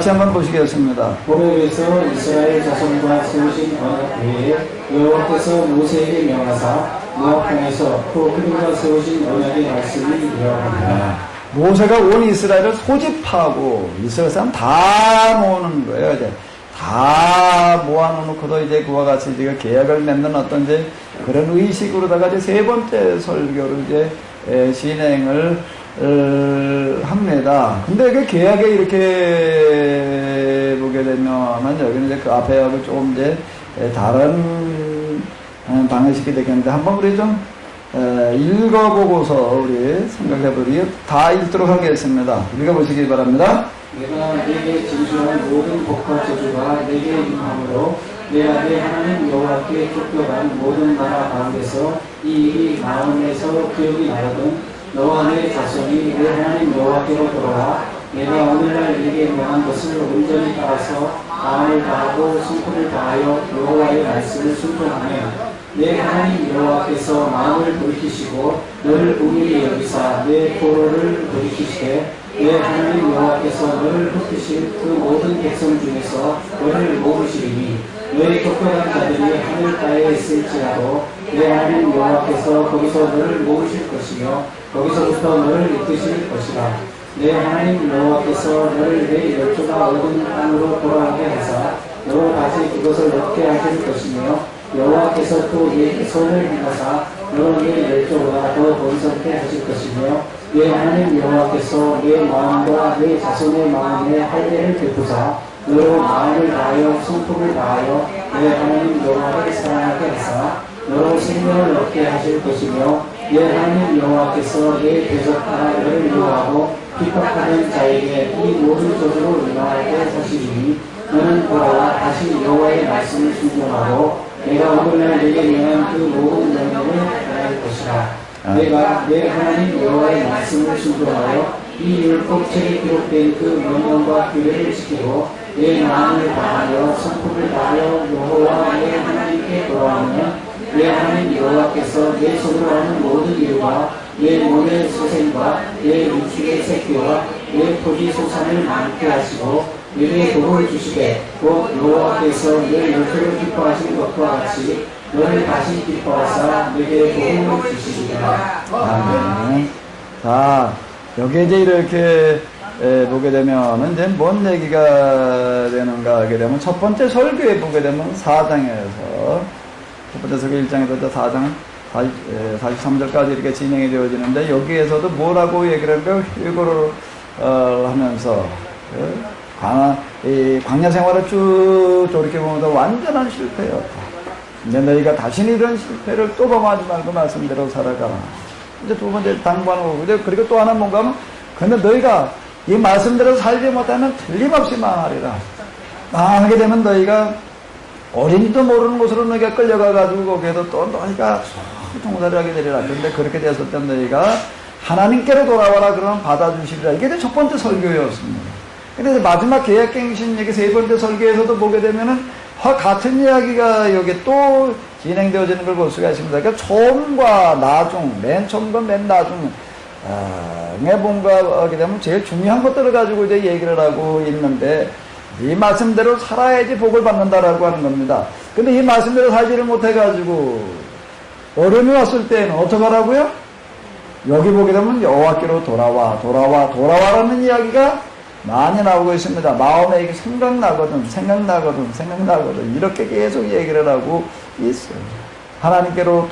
같이 한번 보시겠습니다. 호렙에서 이스라엘 자손과 세우신 언약 외에 여호와께서 모세에게 명하사 모압강에서 또 그들과 세우신 언약의 말씀이 이러하니라. 모세가 온 이스라엘을 소집하고 이스라엘 사람 다 모으는 거예요. 이제 다 모아놓고도 이제 그와 같이 이제 계약을 맺는 어떤 이제 그런 의식으로다가 이제 세 번째 설교를 이제 진행을 합니다. 근데 그 계약에 이렇게 보게 되면은 여기는 이제 그 앞에하고 조금 이제 다른 방식이 되겠는데 한번 우리 좀 읽어보고서 우리 생각해보기 다 읽도록 하겠습니다. 읽어보시기 바랍니다. 내가 내게 진술한 모든 복과 저주가 내게 임함으로 내가 내 하나님 여호와께 쫓겨간 모든 나라 가운데서 이 일이 마음에서 기억이 나거든 너와 내 자손이 내 하나님 여호와께로 돌아와 내가 오늘날 네게 명한 것을 온전히 따라서 마음을 다하고 손풀을 다하여 여호와의 말씀을 순종하며 내 하나님 여호와께서 마음을 돌이키시고 너를 긍휼히 여기사 내 도로를 돌이키시되 내 하나님 여호와께서 너를 흩으실 그 모든 백성 중에서 너를 모으시리니 너의 쫓겨간 자들이 하늘가에 있을지라도 내 하나님 여호와께서 거기서 너를 모으실 것이며 거기서부터 너를 이끄실 것이라. 내 하나님 여호와께서 너를 내 열조가 얻은 땅으로 돌아오게 하사 너로 다시 그것을 얻게 하실 것이며 여호와께서 또 내 손을 행하사 너로 내 열조보다 더 번성케 하실 것이며 내 하나님 여호와께서 내 마음과 내 자손의 마음에 할례를 베푸사 너로 마음을 다하여 성품을 다하여 내 하나님 여호와를 사랑하게 하사 너로 생명을 얻게 하실 것이며 내 하나님 여호와께서 내 대적하라 너를 미워하고 핍박하는 자에게 이 모든 저주로 인하게 하시리니 너는 돌아와 다시 여호와의 말씀을 순종하고 내가 오늘날 내게 명한 그 모든 명령을 행할 것이라. 내가 내 하나님 여호와의 말씀을 순종하여 이 율법책에 기록된 그 명령과 규례를 지키고 내 마음을 다하여 성품을 다하여 여호와 내 하나님께 돌아오면 내 하나님 여호와께서 내 손으로 하는 모든 일과 내 몸의 소생과 내 육축의 새끼와 내 토지 소산을 많게 하시고 내게 복을 주시되 곧 여호와께서 내 열조를 기뻐하신 것과 같이 너를 다시 기뻐하사 내게 복을 주시리라. 아멘. 자, 여기 이제 이렇게 보게 되면 이제 뭔 얘기가 되는가 하게 되면 첫 번째 설교에 보게 되면 4장에서 첫 번째 설교 1장에서 4장 43절까지 이렇게 진행이 되어지는데 여기에서도 뭐라고 얘기를 하는가 회고를 하면서 광야 생활을 쭉 돌이켜보면서 완전한 실패였다. 근데 너희가 다시는 이런 실패를 또 범하지 말고 말씀대로 살아가라. 이제 두 번째 당부하는 거고, 그리고 또 하나 뭔가 하면, 근데 너희가 이 말씀대로 살지 못하면 틀림없이 망하리라. 망하게 되면 너희가 어린이도 모르는 곳으로 너희가 끌려가가지고 거기에도 또 너희가 통사를 하게 되리라. 그런데 그렇게 됐을 때 너희가 하나님께로 돌아와라 그러면 받아주시리라. 이게 첫 번째 설교였습니다. 근데 마지막 계약갱신 얘기 세 번째 설교에서도 보게 되면은 같은 이야기가 여기 또 진행되어지는 걸 볼 수가 있습니다. 그러니까 처음과 나중, 맨 처음과 맨 나중, 뭔가 하게 되면 제일 중요한 것들을 가지고 이제 얘기를 하고 있는데, 이 말씀대로 살아야지 복을 받는다라고 하는 겁니다. 근데 이 말씀대로 살지를 못해가지고, 어려움이 왔을 때는 어떡하라고요? 여기 보게 되면 여호와께로 돌아와라는 이야기가 많이 나오고 있습니다. 마음에 이게 생각나거든. 이렇게 계속 얘기를 하고 있어요. 하나님께로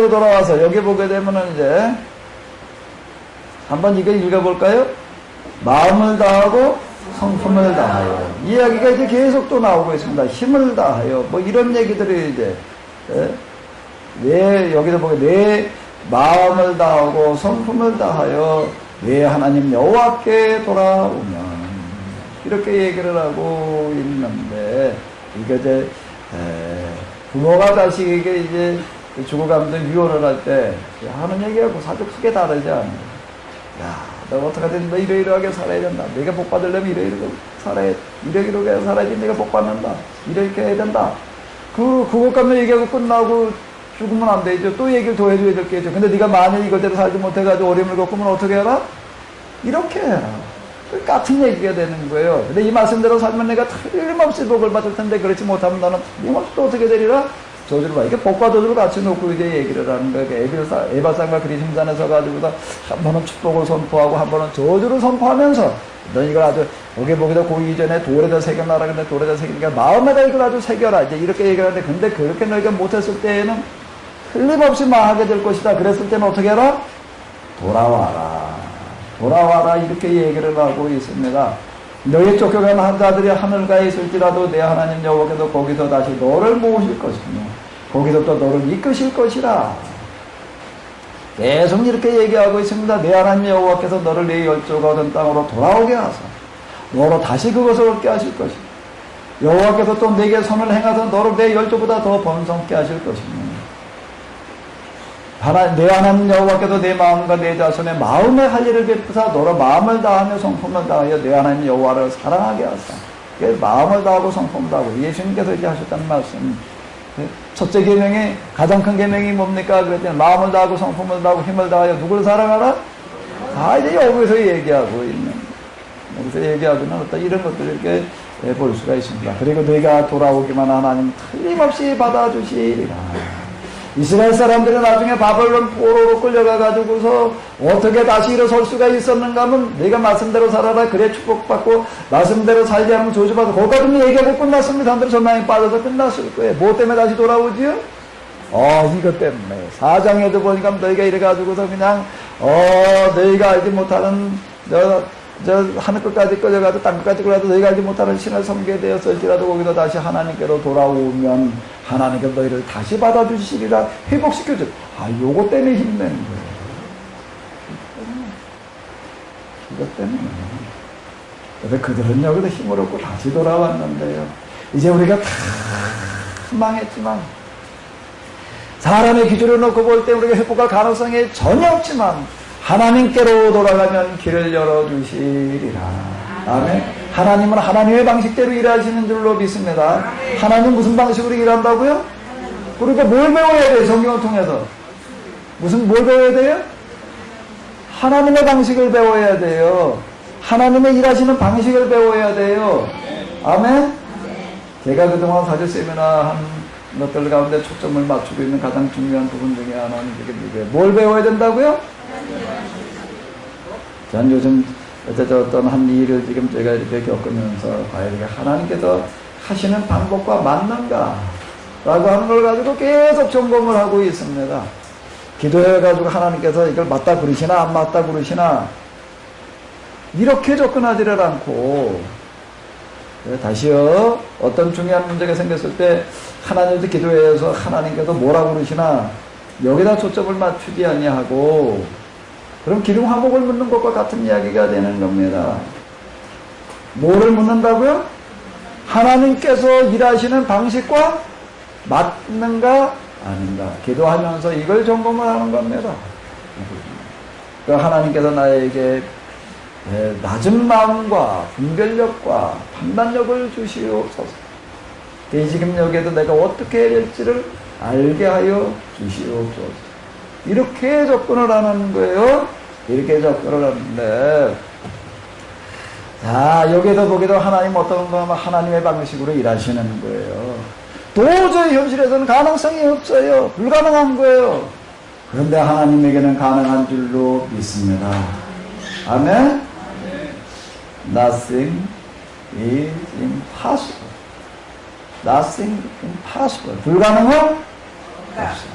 돌아와서 여기 보게 되면은 이제 한번 이거 읽어볼까요? 마음을 다하고 성품을 다하여. 이야기가 이제 계속 또 나오고 있습니다. 힘을 다하여. 뭐 이런 얘기들이 이제, 여기서 보게 내 마음을 다하고 성품을 다하여 내 하나님 여호와께 돌아오면 이렇게 얘기를 하고 있는데 이게 이제 부모가 자식에게 이제 죽어가면서 유언을 할 때 하는 얘기하고 사실 크게 다르지 않아요. 야, 너 어떻게든 너 이러이러하게 살아야 된다. 내가 복 받으려면 이러이러하게 살아야지 내가 복 받는다. 이렇게 해야 된다. 그것까지 얘기하고 끝나고 죽으면 안 되죠. 또 얘기를 더 해줘야 될 게 있죠. 근데 네가 만약 이것대로 살지 못해가지고 어려움을 겪으면 어떻게 해라? 이렇게 해라. 같은 얘기가 되는 거예요. 근데 이 말씀대로 살면 내가 틀림없이 복을 받을 텐데 그렇지 못하면 너는 틀림없이 또 어떻게 되리라? 저주를 받아. 이게 복과 저주를 같이 놓고 이제 얘기를 하는 거예요. 에바산과 그리심산에서 가지고서 한 번은 축복을 선포하고 한 번은 저주를 선포하면서 너 이걸 아주 보기보기도 고기 이전에 돌에다 새겨놔라. 근데 돌에다 새기니까 마음에다 이걸 아주 새겨라. 이제 이렇게 얘기를 하는데 근데 그렇게 너희가 못했을 때에는 틀림없이 망하게 될 것이다. 그랬을 때는 어떻게 해라? 돌아와라. 돌아와라. 이렇게 얘기를 하고 있습니다. 너희 쫓겨간 한 자들이 하늘가에 있을지라도 내 하나님 여호와께서 거기서 다시 너를 모으실 것이며 거기서 또 너를 이끄실 것이라. 계속 이렇게 얘기하고 있습니다. 내 하나님 여호와께서 너를 내 열조가 얻은 땅으로 돌아오게 하사 너로 다시 그것을 얻게 하실 것이며 여호와께서 또 내게 선을 행하사 너를 내 열조보다 더 번성케 하실 것이며 내 하나님 여호와께서 내 마음과 내 자손의 마음의 할 일을 베푸사 너로 마음을 다하며 성품을 다하여 내 하나님 여호와를 사랑하게 하사. 마음을 다하고 성품을 다하고 예수님께서 이렇게 하셨다는 말씀. 첫째 계명이 가장 큰 계명이 뭡니까? 그랬더니 마음을 다하고 성품을 다하고 힘을 다하여 누구를 사랑하라? 이제 여기서 얘기하고 있는, 여기서 얘기하고는 어떤 이런 것들을 이렇게 볼 수가 있습니다. 그리고 너희가 돌아오기만 하나님 틀림없이 받아주시리라. 이스라엘 사람들은 나중에 바벨론 포로로 끌려가가지고서 어떻게 다시 일어설 수가 있었는가 하면 네가 말씀대로 살아라. 그래 축복받고 말씀대로 살지 않으면 저주받고 거기까지는 얘기하고 끝났습니다. 사람들이 전망에 빠져서 끝났을 거예요. 뭐 때문에 다시 돌아오지요? 이것 때문에. 4장에도 보니까 너희가 이래가지고서 그냥 너희가 알지 못하는 하늘 끝까지 끌려가도 땅 끝까지 끌려가도 너희가 알지 못하는 신을 섬기게 되었을지라도 거기서 다시 하나님께로 돌아오면 하나님께서 너희를 다시 받아주시리라. 회복시켜줘. 요거 때문에 힘내는 거예요. 이것 때문에. 그래서 그들은 여기서 힘을 얻고 다시 돌아왔는데요. 이제 우리가 다 망했지만 사람의 기준을 놓고 볼 때 우리가 회복할 가능성이 전혀 없지만 하나님께로 돌아가면 길을 열어주시리라. 아멘. 하나님은 하나님의 방식대로 일하시는 줄로 믿습니다. 하나님 무슨 방식으로 일한다고요? 그러니까 뭘 배워야 돼요? 성경을 통해서 뭘 배워야 돼요? 하나님의 방식을 배워야 돼요. 하나님의 일하시는 방식을 배워야 돼요. 아멘. 제가 그동안 사제 세미나 한 것들 가운데 초점을 맞추고 있는 가장 중요한 부분 중에 하나는 이게 뭘 배워야 된다고요? 전 요즘 어떤 한 일을 지금 제가 이렇게 겪으면서 과연 이게 하나님께서 하시는 방법과 맞는가? 라고 하는 걸 가지고 계속 점검을 하고 있습니다. 기도해가지고 하나님께서 이걸 맞다 그러시나 안 맞다 그러시나 이렇게 접근하지를 않고 다시요 어떤 중요한 문제가 생겼을 때 하나님한테 기도해서 하나님께서 뭐라고 그러시나 여기다 초점을 맞추지 아니하고 그럼 기름 화목을 묻는 것과 같은 이야기가 되는 겁니다. 뭐를 묻는다고요? 하나님께서 일하시는 방식과 맞는가 아닌가 기도하면서 이걸 점검을 하는 겁니다. 하나님께서 나에게 낮은 마음과 분별력과 판단력을 주시옵소서. 지금 여기에도 내가 어떻게 해야 될지를 알게 하여 주시옵소서. 이렇게 접근을 하는 거예요. 이렇게 접근을 하는데, 자, 여기에도 보기도 하나님 어떤 거 하면 하나님의 방식으로 일하시는 거예요. 도저히 현실에서는 가능성이 없어요. 불가능한 거예요. 그런데 하나님에게는 가능한 줄로 믿습니다. 아멘? Nothing is impossible. Nothing impossible. 불가능은 없어요.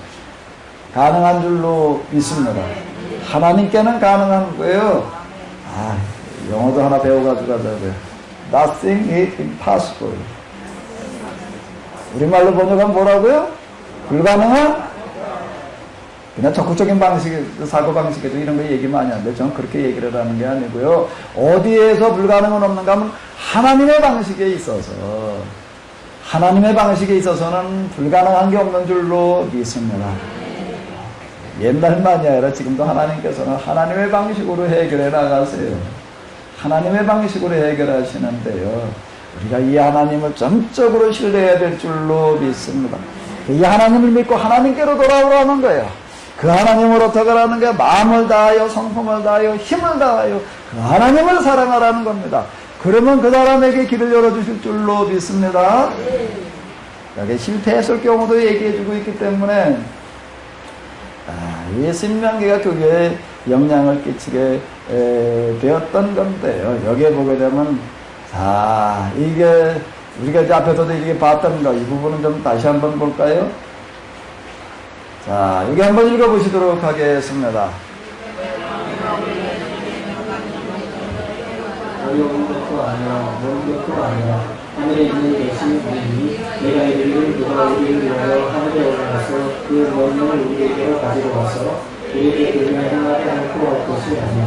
가능한 줄로 믿습니다. 하나님께는 가능한 거예요. 영어도 하나 배워가지고 하자고요. Nothing is impossible. 우리말로 번역하면 뭐라고요? 불가능한? 그냥 적극적인 방식, 사고방식에도 이런 거 얘기 많이 하는데 저는 그렇게 얘기를 하는 게 아니고요. 어디에서 불가능은 없는가 하면 하나님의 방식에 있어서 하나님의 방식에 있어서는 불가능한 게 없는 줄로 믿습니다. 옛날만이 아니라 지금도 하나님께서는 하나님의 방식으로 해결해 나가세요. 하나님의 방식으로 해결하시는데요. 우리가 이 하나님을 전적으로 신뢰해야 될 줄로 믿습니다. 이 하나님을 믿고 하나님께로 돌아오라는 거예요. 그 하나님으로부터 가라는 게 마음을 다하여 성품을 다하여 힘을 다하여 그 하나님을 사랑하라는 겁니다. 그러면 그 사람에게 길을 열어주실 줄로 믿습니다. 여기 실패했을 경우도 얘기해주고 있기 때문에 이 신명기가 그게 영향을 끼치게 되었던 건데요. 여기에 보게 되면 이게 우리가 이제 앞에서도 이렇게 봤던 거 이 부분은 좀 다시 한번 볼까요? 자, 여기 한번 읽어보시도록 하겠습니다. 어려운 것도 아니라 먼 것도 아니라 하늘에 있는 것이 우리니 내가 이르기를 누가 우리를 위하여 하늘에 올라가서 그 명령을 우리에게로 가지고 와서 우리에게 그들을 행하게 할 수 없것이 아니니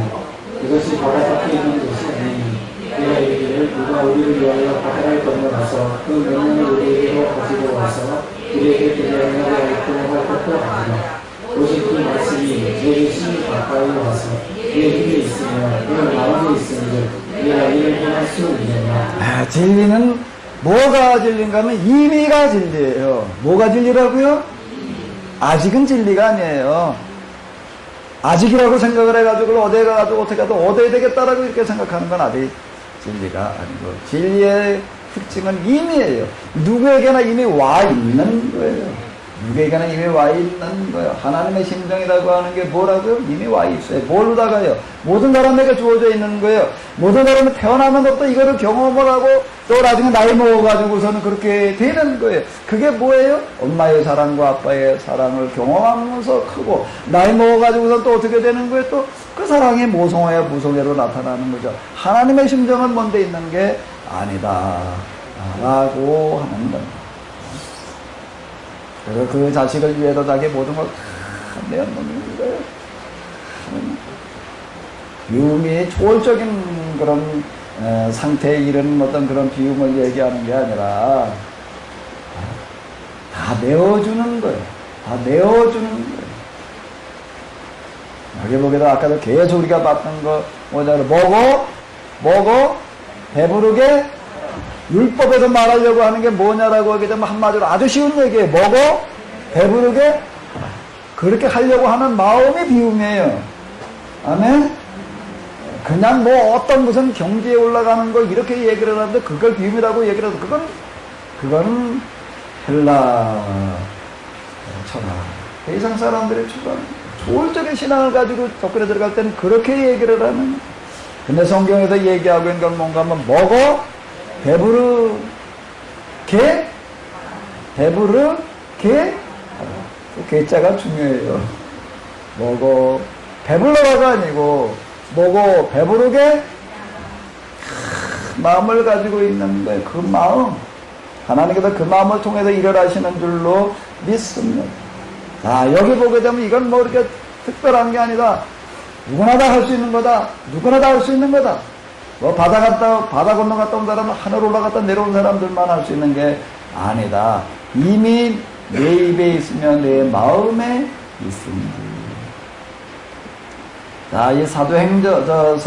이것이 바다 밖에 있는 것이 아니니 내가 이르기를 누가 우리를 위하여 바다를 건너가서 그 명령을 우리에게로 가지고 와서 우리에게 그들을 행하게 할 것도 아니라 오직 그 말씀이 내 힘이 가까이 와서 내 힘에 있으며 내 마음에 있으니 내가 이를 행할 수 있느냐. 진리는 뭐가 진리인가 하면 임의가 진리예요. 뭐가 진리라고요? 아직은 진리가 아니에요. 아직이라고 생각을 해가지고 어디에 가가지고 어떻게 해도 얻어야 되겠다라고 이렇게 생각하는 건 아직 진리가 아니고 진리의 특징은 임의예요. 누구에게나 이미 와 있는 거예요. 누구에게나 이미 와 있는 거예요. 하나님의 심정이라고 하는 게 뭐라고요? 이미 와 있어요. 뭘로다가요? 모든 사람에게 주어져 있는 거예요. 모든 사람은 태어나면서부터 이거를 경험을 하고 또 나중에 나이 먹어가지고서는 그렇게 되는 거예요. 그게 뭐예요? 엄마의 사랑과 아빠의 사랑을 경험하면서 크고 나이 먹어가지고서 또 어떻게 되는 거예요? 또 그 사랑이 모성애와 무성애로 나타나는 거죠. 하나님의 심정은 뭔데 있는 게 아니다 라고 하는 겁니다. 그래서 그 자식을 위해서 자기 모든 걸 다 내어놓는 거예요. 비움이 초월적인 그런 상태에 이르는 어떤 그런 비움을 얘기하는 게 아니라 다 내어주는 거예요. 다 내어주는 거예요. 여기 보게도 아까도 계속 우리가 봤던 거 뭐냐면 먹어 배부르게 율법에서 말하려고 하는 게 뭐냐라고 하게 되면 한마디로 아주 쉬운 얘기예요. 먹어 배부르게 그렇게 하려고 하는 마음이 비움이에요. 아멘. 그냥 뭐 어떤 무슨 경지에 올라가는 걸 이렇게 얘기를 하는데 그걸 비움이라고 얘기를 해도 그건 헬라 천하 세상 사람들의 초월적인 신앙을 가지고 접근해 들어갈 때는 그렇게 얘기를 하는. 근데 성경에서 얘기하고 있는 건 뭔가 하면 먹어 배부르게 괴자가 중요해요. 먹어 배불러가 아니고 먹어 배부르게 마음을 가지고 있는 거예요. 그 마음 하나님께서 그 마음을 통해서 일을 하시는 줄로 믿습니다. 여기 보게 되면 이건 뭐 이렇게 특별한 게 아니다. 누구나 다 할 수 있는 거다. 누구나 다 할 수 있는 거다. 뭐 바다 건너갔다 온 사람은 하늘 올라갔다 내려온 사람들만 할 수 있는 게 아니다. 이미 내 입에 있으면 내 마음에 있습니다. 이 사도행전,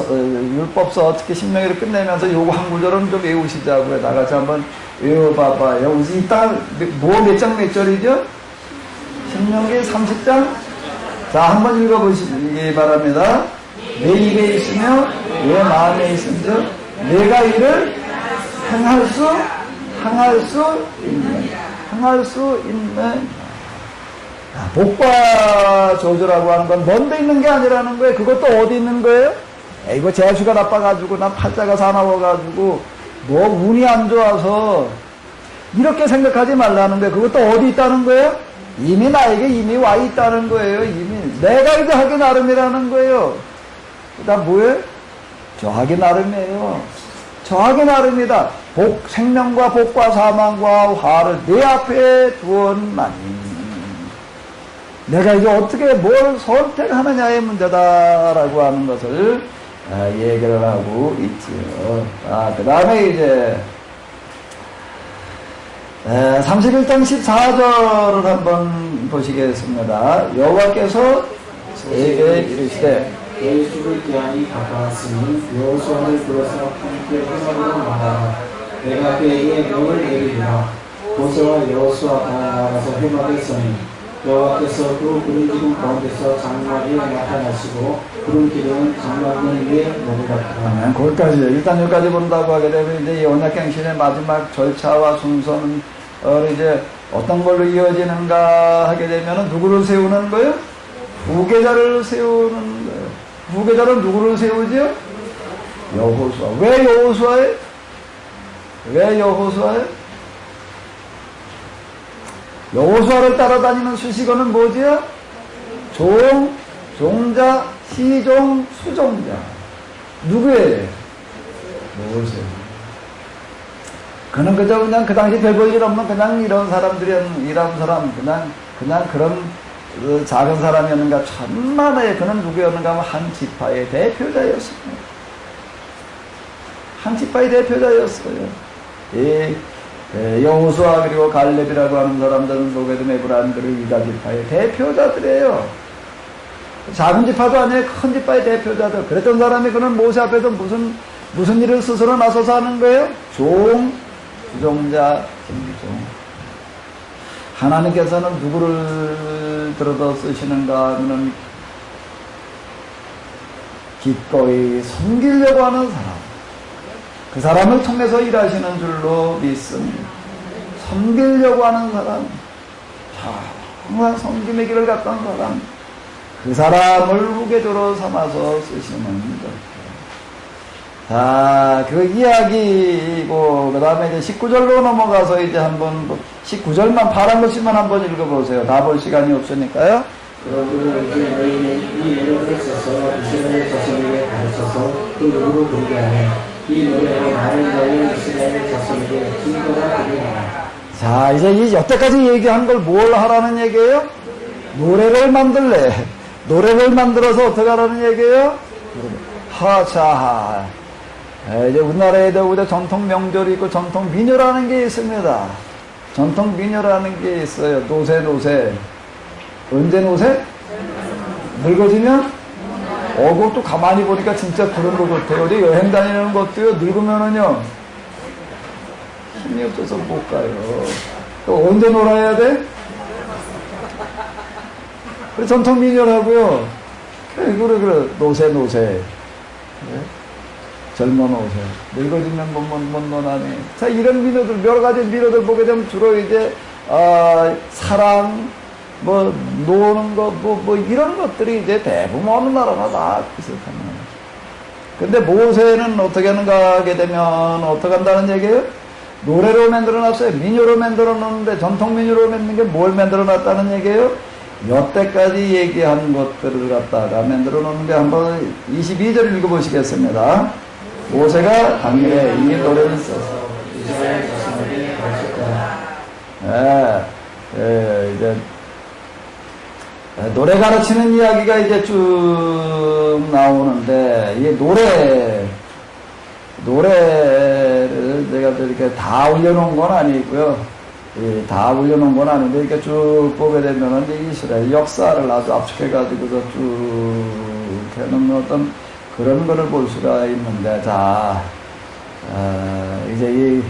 율법서 특히 신명기를 끝내면서 요거 한 구절은 좀 외우시자고요. 다 같이 한번 외워봐봐요. 이따 몇 장 몇 절이죠? 신명기 30장? 한번 읽어보시기 바랍니다. 내 입에 있으며 내 마음에 있으며 내가 이를 행할 수 있는 복과 저주라고 하는 건 뭔데 있는 게 아니라는 거예요. 그것도 어디 있는 거예요? 이거 재수가 나빠가지고 나 팔자가 사나워가지고 뭐 운이 안 좋아서 이렇게 생각하지 말라는 거예요. 그것도 어디 있다는 거예요? 이미 나에게 이미 와 있다는 거예요. 이미 내가 이제 하기 나름이라는 거예요. 그다음 뭐예요? 저하기 나름이에요. 저하기 나름이다. 생명과 복과 사망과 화를 내 앞에 두었나니 내가 이제 어떻게 뭘 선택하느냐의 문제다라고 하는 것을 얘기를 하고 있지요. 그 다음에 이제 31장 14절을 한번 보시겠습니다. 여호와께서 내게 이르시되 너희 죽을 기한이 가까웠으니 여호수아를 불러서 함께 회막으로 나가라. 내가 그에게 명을 내리리라. 모세와 여호수아가 나가서 회막에 서니 여호와께서 그 구름 기둥 가운데서 장막에 나타나시고 구름 기둥은 장막문 위에 내려갔다. 거기까지 일단 여기까지 본다고 하게 되면 이제 이 언약갱신의 마지막 절차와 순서는 이제 어떤 걸로 이어지는가 하게 되면은 누구를 세우는 거예요? 후계자를 세우는 거예요. 후계자는 누구를 세우지요? 여호수아. 왜 여호수아예요? 왜 여호수아예요? 여호수아를 따라다니는 수식어는 뭐지요? 종자, 시종, 수종자. 누구예요? 여호수아. 그는 그저 그냥 그 당시 별 볼 일 없는 그냥 이런 사람, 그냥 그런 작은 사람이었는가? 천만에 그는 누구였는가 하면 한 지파의 대표자였습니다. 한 지파의 대표자였어요. 여호수아 그리고 갈렙이라고 하는 사람들은 로베드 에브라임들을 유다 지파의 대표자들이에요. 작은 지파도 아니에요. 큰 지파의 대표자들. 그랬던 사람이 그는 모세 앞에서 무슨 일을 스스로 나서서 하는 거예요? 주종자, 종. 하나님께서는 누구를 들어서 쓰시는가 하면 기꺼이 섬기려고 하는 사람, 그 사람을 통해서 일하시는 줄로 믿습니다. 섬기려고 하는 사람, 정말 섬김의 길을 갔던 사람, 그 사람을 후계자로 삼아서 쓰시는 것. 자, 그 이야기이고, 그 다음에 이제 19절로 넘어가서 이제 한번, 19절만 파란 것씩만 한번 읽어보세요. 다 볼 시간이 없으니까요. 그러므로 이제 너희는 이 노래를 써서 이스라엘 자손에게 가르쳐서 그 누구로 부르게 하네. 이 노래로 나를 너희 이스라엘 자손에게 증거가 되게 하라. 자, 이제 여태까지 얘기한 걸 뭘 하라는 얘기예요? 노래를 만들래. 노래를 만들어서 어떻게 하라는 얘기예요? 하차하. 이제 우리나라에도 전통 명절이 있고 전통 민요라는 게 있습니다. 전통 민요라는 게 있어요. 노새. 언제 노새? 늙어지면? 그것도 가만히 보니까 진짜 그런 것 같아요. 어디 여행 다니는 것도요, 늙으면은요, 힘이 없어서 못 가요. 또 언제 놀아야 돼? 그래, 전통 민요라고요. 그래, 노새. 네? 젊은 옷에 늙어지면 못 논하니. 자, 이런 민요들, 여러 가지 민요들 보게 되면 주로 이제 사랑, 노는 거, 이런 것들이 이제 대부분 어느 나라나 다 비슷합니다. 근데 모세는 어떻게 하는가 하게 되면 어떻게 한다는 얘기예요? 노래로 만들어 놨어요. 민요로 만들어 놨는데 전통 민요로 만드는 게 뭘 만들어 놨다는 얘기예요? 여태까지 얘기한 것들을 갖다가 만들어 놓는 게 한번 22절 읽어보시겠습니다. 모세가 당일에 이 노래를 써서 이스라엘 자손에게 가르쳤다. 이제 노래 가르치는 이야기가 이제 쭉 나오는데 이 노래를 제가 이렇게 다 올려놓은 건 아니고요. 다 올려놓은 건 아닌데 이렇게 쭉 보게 되면은 이스라엘 역사를 아주 압축해가지고서 쭉 해놓은 어떤 그런 거를 볼 수가 있는데, 자, 이제 이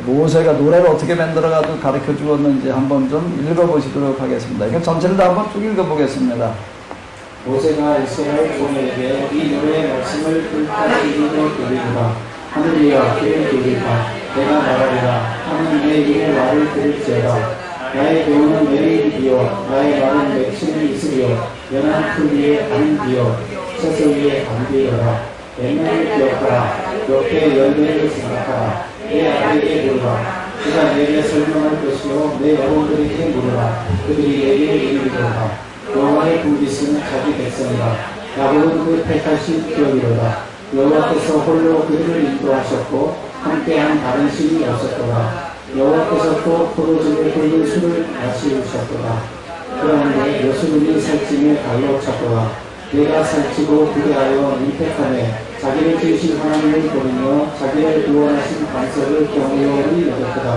모세가 노래를 어떻게 만들어가지고 가르쳐 주었는지 한번 좀 읽어보시도록 하겠습니다. 이거 전체를 다 한번 쭉 읽어보겠습니다. 모세가 이스라엘 종에게 이 노래의 말씀을 끝까지 읽어드리리라. 하늘이여 귀를 기울이라. 내가 말하리라. 하는 내 입의 말을 들을지어다. 나의 교훈은 내일 비어 나의 말은 맥심이 있으리요 연한 풀 위에 안 비어 서서 위에 안 비어라. 옛날을 기억하라. 옆에 열매를 생각하라. 내 아들에게 물어라. 그가 내게 설명할 것이요 내 어른들에게 물어라. 그들이 내게 이르리로다. 여호와의 불빛은 자기 백성이다. 야곱은 그 택하신 기업이로다. 여호와께서 홀로 그들을 인도하셨고 함께한 다른 신이 없었도다. 여호와께서 또 포도즙을 끓는 술을 마시우셨도다. 그런데 여수름이 살찜에 발로 찼도다. 내가 살찌고 그대하여 민택하네. 자기를 지으신 하나님을 보이며 자기를 구원하신 반석을 경외하니 여겼도다.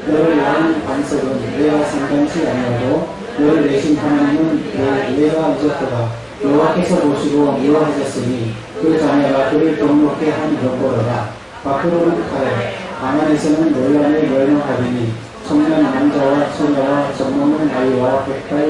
너를 낳은 반석은 내가 상관치 아니하고 너를 내신 하나님은 내가 잊었도다. 여호와께서 보시고 미워하셨으니 그 자녀가 그를 경록케 한 경고로다. 밖으로는 칼에 방 안에서는 논란을 멸망하리니 청년 남자와 처녀와 젊은 아이와 백발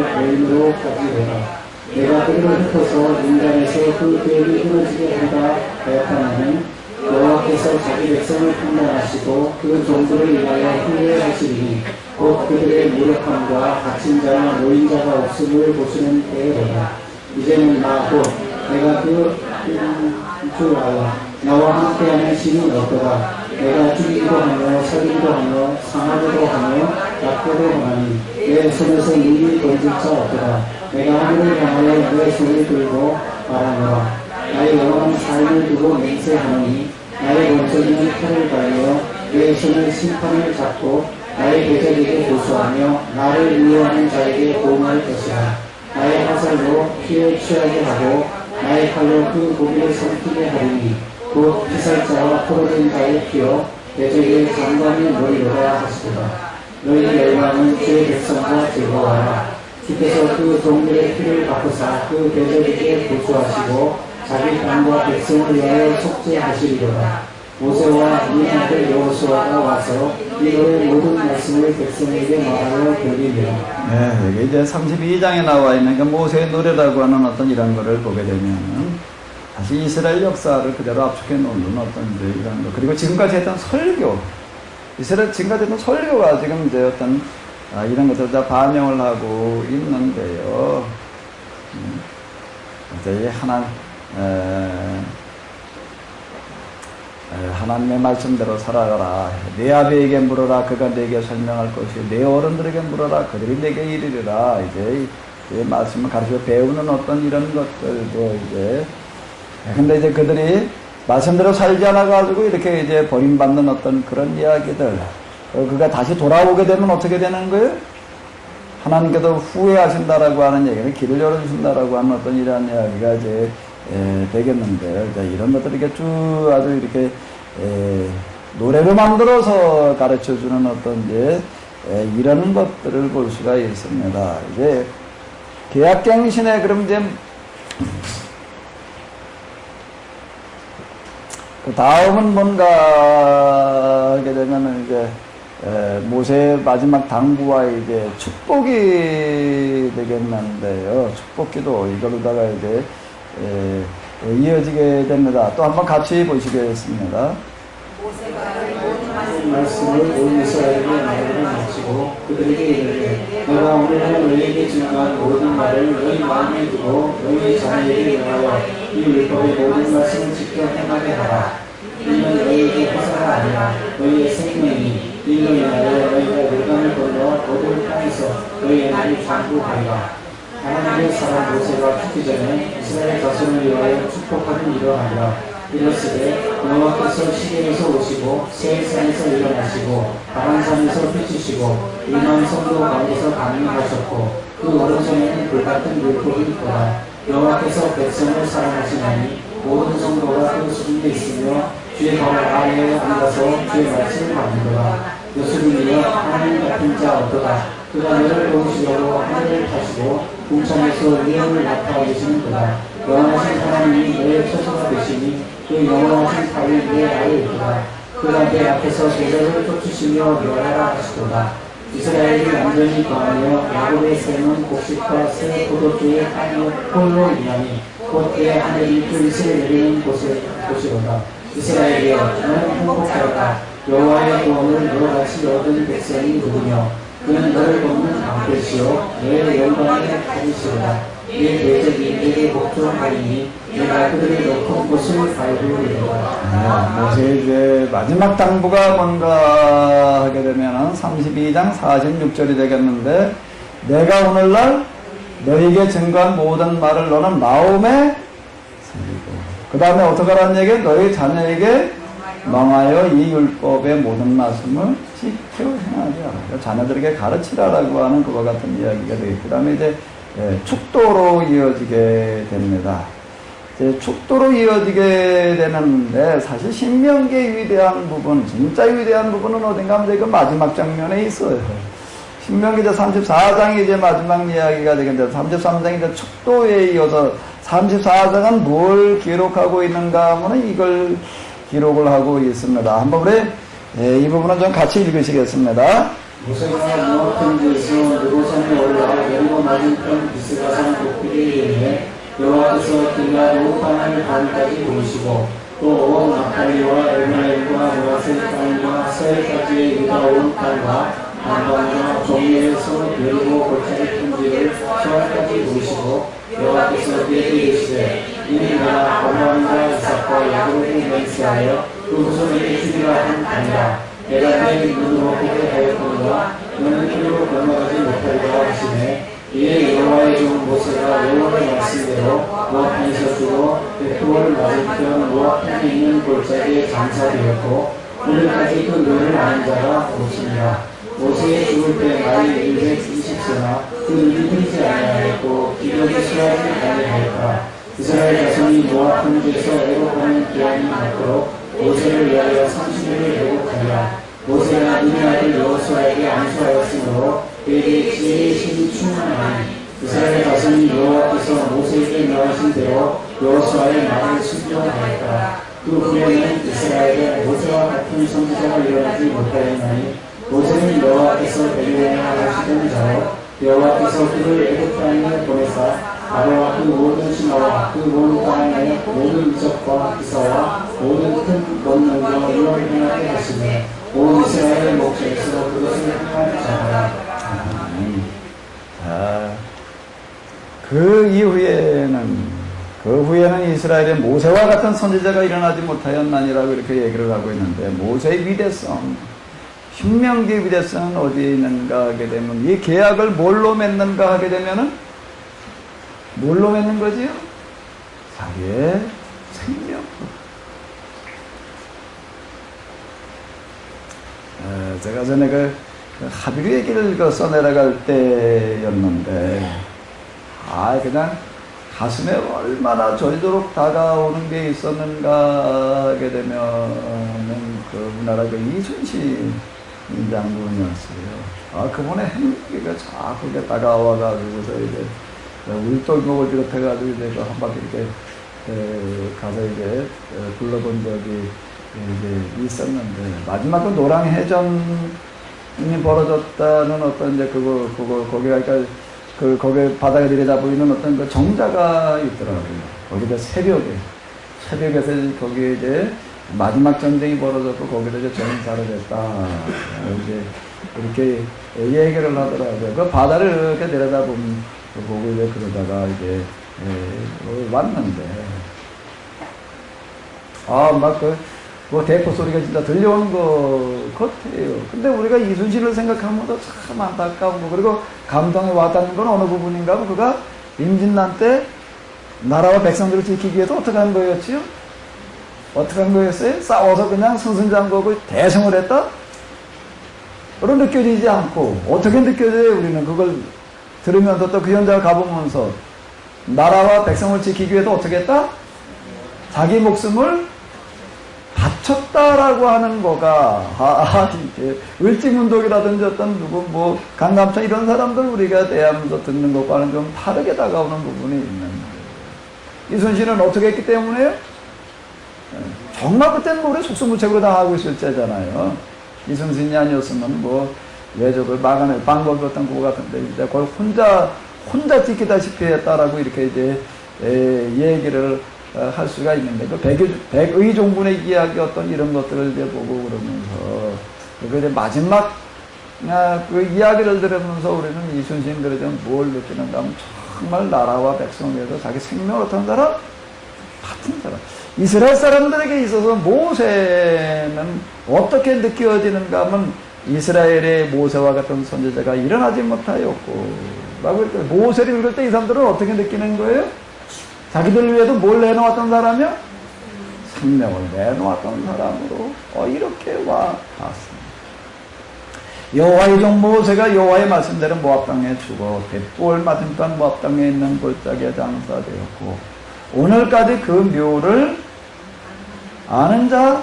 때까지 되라. 내가 그를 흩어서 인간에서 그 계획이 끊어지게 하다 하였다면 여호와께서 자기 백성을 판단하시고 그 종들을 위하여 후회하시리니 곧 그들의 무력함과 갇힌 자나 노인자가 없음을 보시는 때에로다. 이제는 나 곧 내가 줄 알아. 나와 함께하는 신이 없도다. 내가 죽이기도 하며 살리기도 하며 상하기도 하며 낫게도 하나니 내 손에서 눈이 던질 자 없도다. 내가 하늘을 향하여 내 손을 들고 말하노라. 나의 영원한 삶을 두고 맹세하노니 나의 번쩍이는 칼을 갈며 내 손을 심판을 잡고 나의 대적에게 보수하며 나를 미워하는 자에게 보응할 것이라. 나의 화살로 피를 취하게 하고 나의 칼로 그 고기를 삼키게 하리니 곧 피살자와 포로된 자의 피요 대적의 장관이 너희로다 하시도다. 너희 열방은 주의 백성과 즐거워하라. 주께서 그 종들의 피를 바꾸사 그 대적에게 보수하시고 자기 땅과 백성을 위하여 속죄하시리로다. 모세와 네 아들 여호수아가 와서 이들의 모든 말씀을 백성에게 말하여 들리리라. 네, 여기 이제 32장에 나와 있는 그 모세의 노래라고 하는 어떤 이런 거를 보게 되면 다시 이스라엘 역사를 그대로 압축해 놓는 어떤 이제 이런 거. 그리고 지금까지 했던 설교, 이스라엘 지금까지 했던 설교가 지금 이제 어떤 이런 것들 다 반영을 하고 있는데요. 이제 하나님의 말씀대로 살아가라. 내 아비에게 물어라. 그가 내게 설명할 것이요. 내 어른들에게 물어라. 그들이 내게 이르리라. 이제 이 말씀을 가르쳐 배우는 어떤 이런 것들도 이제. 근데 이제 그들이 말씀대로 살지 않아가지고 이렇게 이제 버림받는 어떤 그런 이야기들. 그가 다시 돌아오게 되면 어떻게 되는 거예요? 하나님께서 후회하신다라고 하는 얘기는 길을 열어주신다라고 하는 어떤 이런 이야기가 이제 되겠는데, 이런 것들을 이렇게 쭉 아주 이렇게 노래로 만들어서 가르쳐 주는 어떤 이제 이런 것들을 볼 수가 있습니다. 이제 계약갱신에 그럼 이제 그 다음은 뭔가 하게 되면은 이제 모세의 마지막 당부와 이제 축복이 되겠는데요. 축복기도 이걸로다가 이제 이어지게 됩니다. 또 한번 같이 보시겠습니다. 말씀을 온 이스라엘에게 말을 마치고 그들에게 이르되 내가 오늘 너희에게 증거한 모든 말을 너희 마음에 두고 너희 자녀에게 명하여 이 율법의 모든 말씀을 지켜 행하게 하라. 이는 너희에게 회사가 아니라 너희의 생명이 이로 인하여 너희가 요단을 건너 얻을 땅에서 너희 애들이 장구하리라. 하나님의 사람 모세가 죽기 전에 이스라엘 자손을 위하여 축복하는 이러하리라. 이르시되 여호와께서 시내에서 오시고 세산에서 일어나시고 바란산에서 비치시고 이만 성도 가운데서 강림하셨고 그 오른손에는 불같은 율법이 있도다. 여호와께서 백성을 사랑하시나니 모든 성도가 그 수준에 있으며 주의 발 아래에 앉아서 주의 말씀을 받는도다. 요술이여 하나님 같은 자 없도다. 그가 너를 도우시려고 하늘을 타시고 궁창에서 위험을 나타내시는 그다. 영원하신 하나님이 너의 처소가 되시니 그 영원하신 바위 위에 나를 있도다. 그가 내 앞에서 제자를 쫓으시며 멸하라 하시도다. 이스라엘이 완전히 거하며 야곱의 샘은 곡식과 새 포도주의 홀로 인하니 곧 그의 하늘이 불빛을 내리는 곳이로다. 이스라엘이여 너는 행복하였다. 여호와의 구원을 너같이 얻은 백성이 누구며 그는 너를 돕는 방패시요 너의 영광의 칼이시로다. 네 대적이 내게 복종하리니 내가 그들의 높은 곳을 밟으리로다. 모세의 이제 마지막 당부가 뭔가 하게 되면 32장 46절이 되겠는데, 내가 오늘날 너에게 증거한 모든 말을 너는 마음에 새기고, 그 다음에 어떻게 하라는 얘기는 너희 자녀에게 망하여 이 율법의 모든 말씀을 지켜 행하리라. 그러니까 자녀들에게 가르치라라고 하는 그와 같은 이야기가 되겠고, 그 다음에 이제 축도로 이어지게 됩니다. 이제 축도로 이어지게 되는데, 사실 신명기의 위대한 부분, 진짜 위대한 부분은 어딘가 하면 그 마지막 장면에 있어요. 신명기 이제 34장이 이제 마지막 이야기가 되겠는데, 33장이 이제 축도에 이어서 34장은 뭘 기록하고 있는가 하면 이걸 기록을 하고 있습니다. 한번 우리 이 부분은 좀 같이 읽으시겠습니다. 모세가 모압 평지에서 느보산에 올라 내리고 맞은 편 비스가산 높이를 이르매 여호와께서 길앗 땅을 반까지 보시고 또 나팔리와 에브라임과 모아셀 땅과 서해까지의 유다 온 땅과 반방과 종류에서 내리고 골짜기 평지를 서해까지 보시고 여호와께서 그에게 이르시되 이는 내가 아브라함과 이삭과 야곱을 맹세하여 그 후손에게 주리라 한 땅이라. 내가 내 눈으로 보게 하였거니와 너는 길로 건너가지 못하리라 하시매 이에 여호와의 종 모세가 여호와의 말씀대로 모압편에서 주고 백도를 맞은편 모압편에 있는 골짜기에 장사되었고 오늘까지 그 묘를 아는 자가 없습니다. 모세의 죽을 때 나이 120세나 그 눈이 흐리지 아니하였고 기력이 수하지 아니하였다. 이스라엘 자손이 모압 평지에서 애곡하는 기한이 맞도록 모세를 위하여 30년을 애곡하리라. 모세가 눈의 아들 여호수아에게 안수하였으므로 그에게 지혜의 힘이 충만하니 이스라엘 자손이 여호와께서 모세에게 명하신 대로 여호수아의 말을 순종하였다. 그 후에는 이스라엘에 모세와 같은 선지자가 일어나지 못하였나니 모세는 여호와께서 데리고야 하시던 자로 여호와께서 그를 애굽 땅에 보내사 아래와 그 모든 신하와 그 모든 땅의 모든 이적과 기사와 모든 큰 권능과 위엄을 행하게 하시며 온 이스라엘의 목전에서 그것을 행하게 하라. 그 후에는 이스라엘의 모세와 같은 선지자가 일어나지 못하였나니라고 이렇게 얘기를 하고 있는데, 모세의 위대성, 신명기의 위대성은 어디에 있는가 하게 되면, 이 계약을 뭘로 맺는가 하게 되면은 뭘로 맺는 거지요? 자기의 생명. 제가 전에 그 하비루 얘기를 써내려갈 때였는데, 그냥 가슴에 얼마나 절도록 다가오는 게 있었는가 하게 되면은 그 우리나라 그 이순신 장군이었어요. 그분의 행위가 자꾸 이렇게 다가와가지고서 이제 울돌목을 비롯해가지고 이제 한 바퀴 이렇게 가서 이제 불러본 적이 이제 있었는데, 마지막 그 노랑해전이 벌어졌다는 어떤 이제 거기가 그러니까 거기 바닥에 내려다 보이는 어떤 그 정자가 있더라고요. 거기다 새벽에서 거기에 이제 마지막 전쟁이 벌어졌고 거기다 이제 전사를 했다. 이제 이렇게 얘기를 하더라고요. 그 바다를 이렇게 내려다 보고 이제 그러다가 이제 왔는데, 뭐 대포 소리가 진짜 들려오는 것 같아요. 근데 우리가 이순신을 생각하면서 참 안타까운 거, 그리고 감동에 와닿는 건 어느 부분인가 하면, 그가 임진란 때 나라와 백성들을 지키기 위해서 어떻게 한 거였지요? 어떻게 한 거였어요? 싸워서 그냥 승승장구하고 대승을 했다? 그런 느껴지지 않고, 어떻게 느껴져요? 우리는 그걸 들으면서 또 그 현장을 가보면서, 나라와 백성을 지키기 위해서 어떻게 했다? 자기 목숨을 바쳤다라고 하는 거가, 이제 을지문독이라든지 어떤 누구 강감찬 이런 사람들 우리가 대하면서 듣는 것과는 좀 다르게 다가오는 부분이 있는 거예요. 이순신은 어떻게 했기 때문에요? 정말 그때는 우리 속수무책으로 당하고 있을 때잖아요. 이순신이 아니었으면 외적을 막아낼 방법이 어떤 것 같은데, 이제 그걸 혼자 지키다시피 했다라고 이렇게 이제 얘기를 할 수가 있는데, 그 백의종군의 이야기 어떤 이런 것들을 이제 보고 그러면서, 그 이제 마지막 그 이야기를 들으면서 우리는 이순신들에 대한 뭘 느끼는가 하면, 정말 나라와 백성을 위해서 자기 생명을 어떤 사람? 같은 사람. 이스라엘 사람들에게 있어서 모세는 어떻게 느껴지는가 하면, 이스라엘의 모세와 같은 선지자가 일어나지 못하였고, 라고 이렇게 모세를 읽을 때 이 사람들은 어떻게 느끼는 거예요? 자기들 위해도 뭘 내놓았던 사람이요? 생명을 내놓았던 사람으로 이렇게 와 닿았습니다. 여호와의 종 모세가 여호와의 말씀대로 모압 땅에 죽어 벳볼 맞은편 모압 땅에 있는 골짜기에 장사되었고, 오늘까지 그 묘를 아는 자,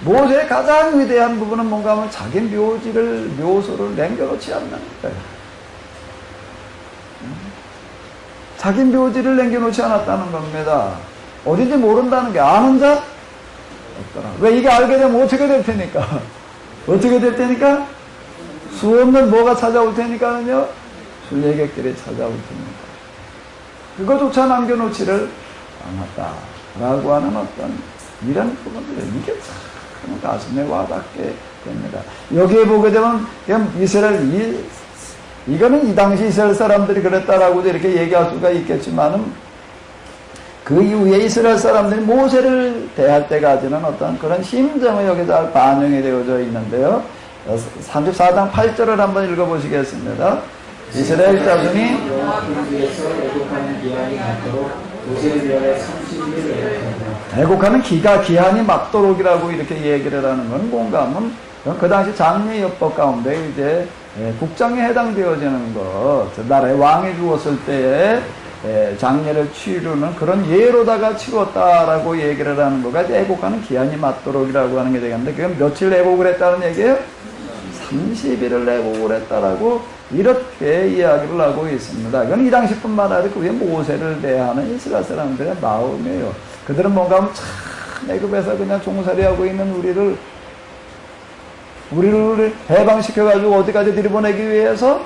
모세의 가장 위대한 부분은 뭔가 하면 자기 묘소를 남겨놓지 않는 거예요. 자기 묘지를 남겨놓지 않았다는 겁니다. 어딘지 모른다는 게, 아는 자? 없더라. 왜? 이게 알게 되면 어떻게 될 테니까? 어떻게 될 테니까? 수 없는 뭐가 찾아올 테니까요. 순례객들이 찾아올 테니까. 그거조차 남겨놓지를 않았다라고 하는 어떤 이런 부분들, 이게 참 가슴에 와닿게 됩니다. 여기에 보게 되면 그냥 이거는 이 당시 이스라엘 사람들이 그랬다라고도 이렇게 얘기할 수가 있겠지만은 그 이후에 이스라엘 사람들이 모세를 대할 때까지는 어떤 그런 심정이 여기 잘 반영이 되어져 있는데요. 34장 8절을 한번 읽어보시겠습니다. 이스라엘 자손이 애곡하는 기한이 막도록이라고 이렇게 얘기를 하는 건 뭔가 하면 그 당시 장례요법 가운데 이제 국장에 해당되어지는 것, 나라의 왕이 죽었을 때에 장례를 치르는 그런 예로다가 치렀다라고 얘기를 하는 거가 애곡하는 기한이 맞도록이라고 하는 게 되겠는데, 그건 며칠 애곡을 했다는 얘기예요? 30일을 애곡을 했다라고 이렇게 이야기를 하고 있습니다. 이건 이 당시뿐만 아니라 그게 모세를 대하는 이스라엘 사람들의 마음이에요. 그들은 뭔가 하면 참 애굽에서 그냥 종살이하고 있는 우리를 해방시켜가지고 어디까지 들이보내기 위해서,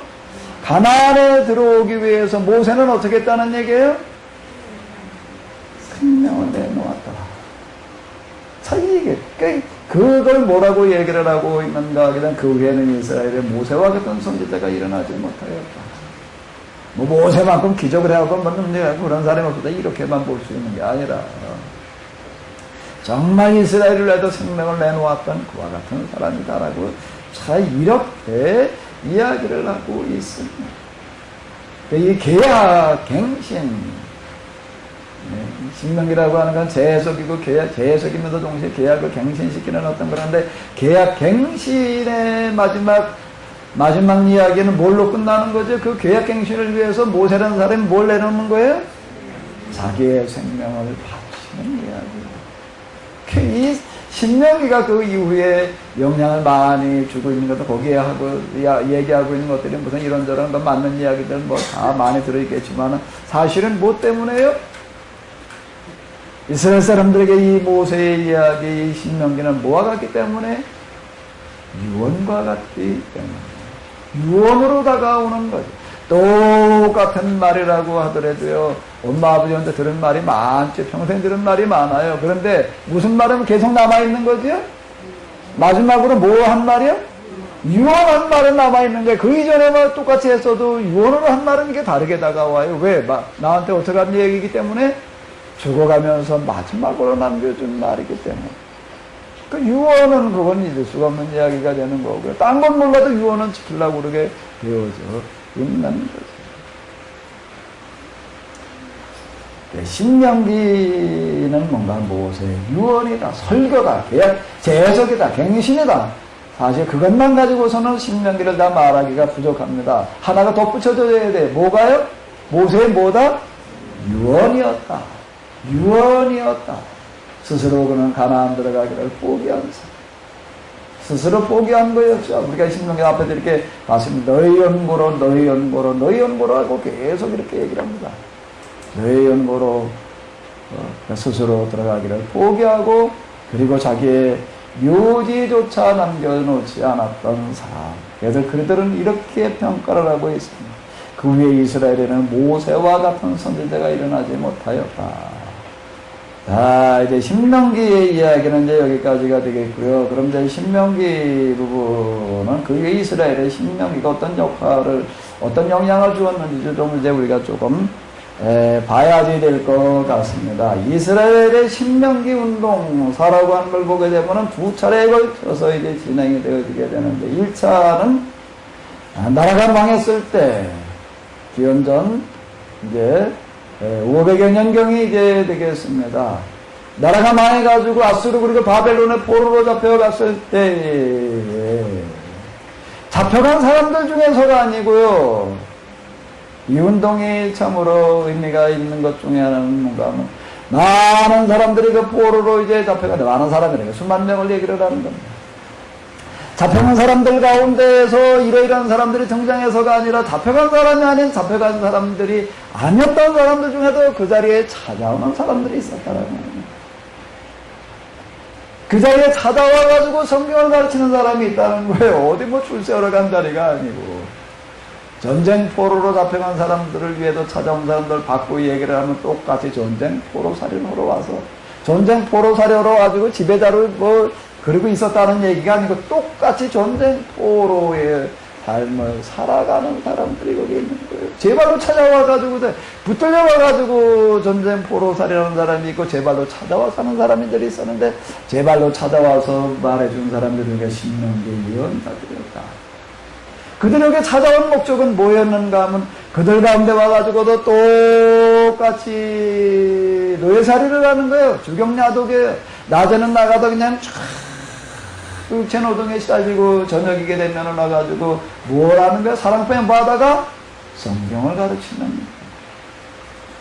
가나안에 들어오기 위해서 모세는 어떻게 했다는 얘기예요? 생명을 내놓았다. 자, 이게 그걸 뭐라고 얘기를 하고 있는가? 그냥 그 후에는 이스라엘의 모세와 같은 선지자가 일어나지 못하였다. 뭐 모세만큼 기적을 해하고 그런 사람이 없다, 이렇게만 볼 수 있는 게 아니라 정말 이스라엘을 위해서 생명을 내놓았던 그와 같은 사람이다라고 자 이렇게 이야기를 하고 있습니다. 이 계약갱신, 신명기라고 하는 건 재해석이고 재해석이면서 동시에 계약을 갱신시키는 어떤 그런데, 계약갱신의 마지막 이야기는 뭘로 끝나는 거죠? 그 계약갱신을 위해서 모세라는 사람이 뭘 내놓는 거예요? 자기의 생명을 바치는 이야기. 이 신명기가 그 이후에 영향을 많이 주고 있는 것도 거기에 얘기하고 있는 것들이 무슨 이런저런 맞는 이야기들 뭐 다 많이 들어있겠지만, 사실은 뭐 때문에요? 이스라엘 사람들에게 이 모세의 이야기, 이 신명기는 뭐와 같기 때문에? 유언과 같기 때문에. 유언으로 다가오는 거죠. 똑같은 말이라고 하더라도요, 엄마 아버지한테 들은 말이 많죠. 평생 들은 말이 많아요. 그런데 무슨 말은 계속 남아있는 거죠? 마지막으로 뭐 한 말이요? 유언한 말은 남아있는 거예요. 그 이전에 뭐 똑같이 했어도 유언으로 한 말은 이게 다르게 다가와요. 왜? 나한테 어떻게 하는 얘기이기 때문에? 죽어가면서 마지막으로 남겨준 말이기 때문에. 그 유언은 그건 잊을 수가 없는 이야기가 되는 거고요. 딴 건 몰라도 유언은 지키려고 그러게 되어져 있는 거죠. 신명기는 뭔가 모세, 유언이다, 설교다, 계약, 재해석이다, 갱신이다. 사실 그것만 가지고서는 신명기를 다 말하기가 부족합니다. 하나가 덧붙여져야 돼. 뭐가요? 모세의 뭐다? 유언이었다. 유언이었다. 스스로 그는 가나안 들어가기를 포기한 사람. 스스로 포기한 거였죠. 우리가 신명기 앞에서 이렇게 봤습니다. 너희 연고로, 너희 연고로, 너희 연고로 하고 계속 이렇게 얘기를 합니다. 너희 연고로 스스로 들어가기를 포기하고, 그리고 자기의 묘지조차 남겨놓지 않았던 사람. 그래서 그들은 이렇게 평가를 하고 있습니다. 그 후에 이스라엘에는 모세와 같은 선지자가 일어나지 못하였다. 자, 이제 신명기의 이야기는 이제 여기까지가 되겠고요. 그럼 이제 신명기 부분은 그 후에 이스라엘의 신명기가 어떤 역할을, 어떤 영향을 주었는지 좀 이제 우리가 조금 봐야지 될 것 같습니다. 이스라엘의 신명기 운동사라고 하는 걸 보게 되면 두 차례에 걸쳐서 이제 진행이 되어지게 되는데, 1차는 나라가 망했을 때, 기원전 이제 500여 년경이 이제 되겠습니다. 나라가 망해가지고 아수르 그리고 바벨론의 포로로 잡혀갔을 때, 잡혀간 사람들 중에서가 아니고요. 이 운동이 참으로 의미가 있는 것 중에 하나는 뭔가 하면, 많은 사람들이 그 포로로 이제 잡혀가는데, 많은 사람들에게 수만 명을 얘기를 하는 겁니다. 잡혀간 사람들 가운데에서 이러이러한 사람들이 등장해서가 아니라, 잡혀간 사람이 아닌 잡혀간 사람들이 아니었던 사람들 중에도 그 자리에 찾아오는 사람들이 있었다라는 겁니다. 그 자리에 찾아와가지고 성경을 가르치는 사람이 있다는 거예요. 어디 뭐 줄 세우러 간 자리가 아니고. 전쟁 포로로 잡혀간 사람들을 위해서 찾아온 사람들 받고 얘기를 하면 똑같이 전쟁 포로 살인하러 와서 전쟁 포로 살인하러 와가지고 지배자를 뭐 그러고 있었다는 얘기가 아니고 똑같이 전쟁 포로의 삶을 살아가는 사람들이 거기 있는 거예요. 제 발로 찾아와가지고 붙들려 와가지고 전쟁 포로 살인하는 사람이 있고 제 발로 찾아와 사는 사람들이 있었는데 제 발로 찾아와서 말해준 사람들에게 신명기 예언자들이었다. 그들에게 찾아온 목적은 뭐였는가 하면 그들 가운데 와가지고도 똑같이 노예살이를 하는 거예요. 주경야독에 낮에는 나가도 그냥 쭉 제노동에 시달리고 저녁이게 되면 나가지고 뭘 하는 거야? 사랑병 받아가 성경을 가르치는.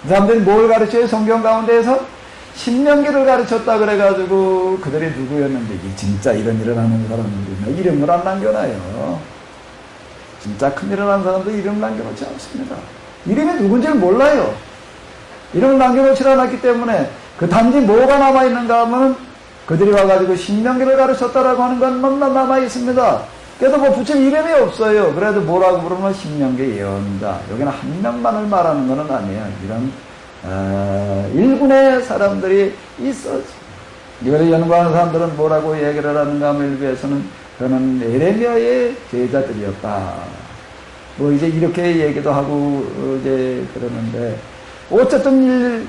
그 사람들이 뭘 가르쳐요? 성경 가운데에서 신명기를 가르쳤다 그래가지고 그들이 누구였는데 이게 진짜 이런 일을 하는 사람들이 이름을 안 남겨놔요. 진짜 큰일을 하는 사람들 이름 남겨놓지 않습니다. 이름이 누군지를 몰라요. 이름을 남겨놓지 않았기 때문에 그 단지 뭐가 남아있는가 하면 그들이 와가지고 신명기를 가르쳤다라고 하는 것만 남아있습니다. 그래도 뭐 붙일 이름이 없어요. 그래도 뭐라고 부르면 신명기 예언자. 여기는 한 명만을 말하는 것은 아니에요. 이런 일군의 사람들이 있었죠. 이걸 연구하는 사람들은 뭐라고 얘기를 하는가 하면 일부에서는 그는 에레미야의 제자들이었다. 뭐 이제 이렇게 얘기도 하고 이제 그러는데 어쨌든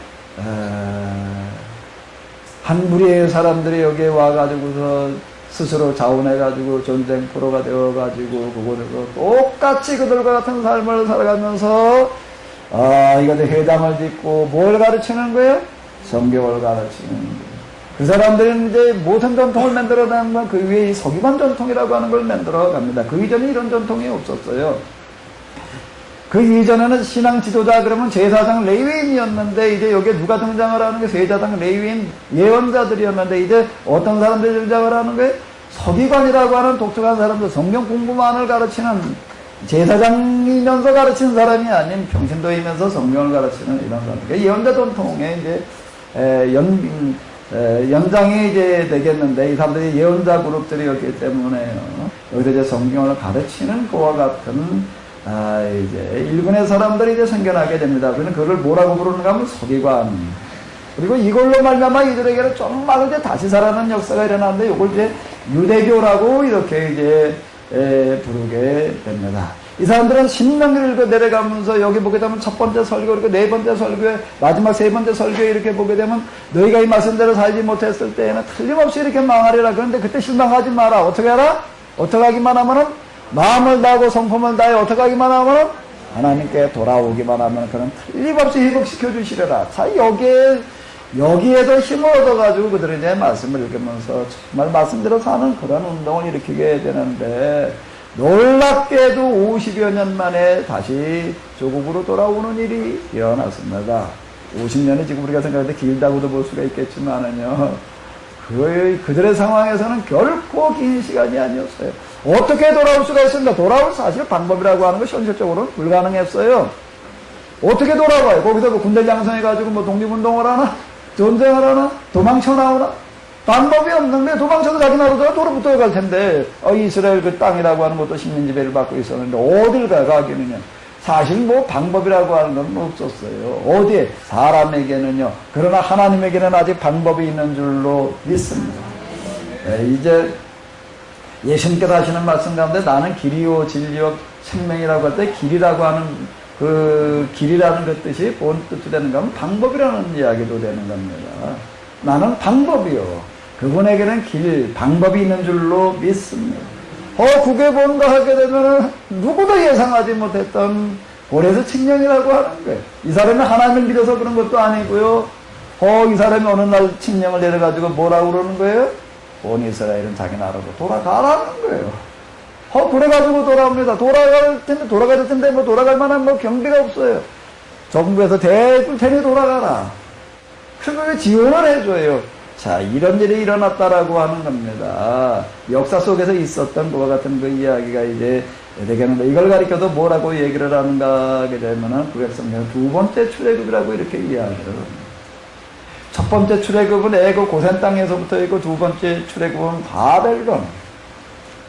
한 무리의 사람들이 여기에 와가지고서 스스로 자원해가지고 전쟁 포로가 되어가지고 그곳에서 똑같이 그들과 같은 삶을 살아가면서 이것도 회당을 짓고 뭘 가르치는 거예요? 성경을 가르치는 거예요. 그 사람들은 이제 모든 전통을 만들어내는 건 그 위에 서기관 전통이라고 하는 걸 만들어 갑니다. 그 이전에 이런 전통이 없었어요. 그 이전에는 신앙 지도자 그러면 제사장 레위인이었는데 이제 여기에 누가 등장을 하는 게 제사장 레위인 예언자들이었는데 이제 어떤 사람들이 등장을 하는 거예요? 서기관이라고 하는 독특한 사람들, 성경 공부만을 가르치는 제사장이면서 가르치는 사람이 아닌 평신도이면서 성경을 가르치는 이런 사람. 그러니까 예언자 전통에 이제 연장이 이제 되겠는데 이 사람들이 예언자 그룹들이었기 때문에요. 여기서 이제 성경을 가르치는 그와 같은 이제 일군의 사람들이 이제 생겨나게 됩니다. 그는 그걸 뭐라고 부르는가 하면 서기관. 그리고 이걸로 말미암아 이들에게는 정말 이제 다시 살아나는 역사가 일어나는데 이걸 이제 유대교라고 이렇게 이제 부르게 됩니다. 이 사람들은 신명기를 읽어 내려가면서 여기 보게 되면 첫 번째 설교 그리고 네 번째 설교에 마지막 세 번째 설교에 이렇게 보게 되면 너희가 이 말씀대로 살지 못했을 때에는 틀림없이 이렇게 망하리라. 그런데 그때 실망하지 마라. 어떻게 하라? 어떻게 하기만 하면은 마음을 다하고 성품을 다해 어떻게 하기만 하면은 하나님께 돌아오기만 하면 그는 틀림없이 회복시켜 주시리라. 자 여기에서 힘을 얻어가지고 그들이 이제 말씀을 읽으면서 정말 말씀대로 사는 그런 운동을 일으키게 되는데 놀랍게도 50여 년 만에 다시 조국으로 돌아오는 일이 일어났습니다. 50년이 지금 우리가 생각할 때 길다고도 볼 수가 있겠지만은요, 그들의 상황에서는 결코 긴 시간이 아니었어요. 어떻게 돌아올 수가 있습니까? 돌아올 사실 방법이라고 하는 것이 현실적으로는 불가능했어요. 어떻게 돌아가요? 거기서 뭐 군대 양성해가지고 뭐 독립운동을 하나? 전쟁을 하나? 도망쳐 나오나? 방법이 없는데 도망쳐서 자기 나라가 돌아붙어 갈 텐데 이스라엘 그 땅이라고 하는 것도 식민지배를 받고 있었는데 어딜 가기는요. 사실 뭐 방법이라고 하는 건 없었어요. 어디에? 사람에게는요. 그러나 하나님에게는 아직 방법이 있는 줄로 믿습니다. 이제 예수님께서 하시는 말씀 가운데 나는 길이요 진리요 생명이라고 할 때 길이라고 하는 그 길이라는 그 뜻이 뭔 뜻이 되는가 하면 방법이라는 이야기도 되는 겁니다. 나는 방법이요. 그분에게는 길, 방법이 있는 줄로 믿습니다. 그게 뭔가 하게 되면은 누구도 예상하지 못했던 고레스 칙령이라고 하는 거예요. 이 사람이 하나님을 믿어서 그런 것도 아니고요. 이 사람이 어느 날 칙령을 내려가지고 뭐라고 그러는 거예요? 온 이스라엘은 자기 나라로 돌아가라는 거예요. 그래가지고 돌아옵니다. 돌아갈 텐데 뭐 돌아갈 만한 뭐 경비가 없어요. 정부에서 대줄 테니 돌아가라. 그걸 지원을 해줘요. 자, 이런 일이 일어났다라고 하는 겁니다. 역사 속에서 있었던 그와 같은 그 이야기가 이제 되겠는데, 이걸 가리켜도 뭐라고 얘기를 하는가 하게 되면은 구약성경 두 번째 출애굽이라고 이렇게 이야기를 합니다. 첫 첫 번째 출애굽은 애굽 고센 땅에서부터 있고 두 번째 출애굽은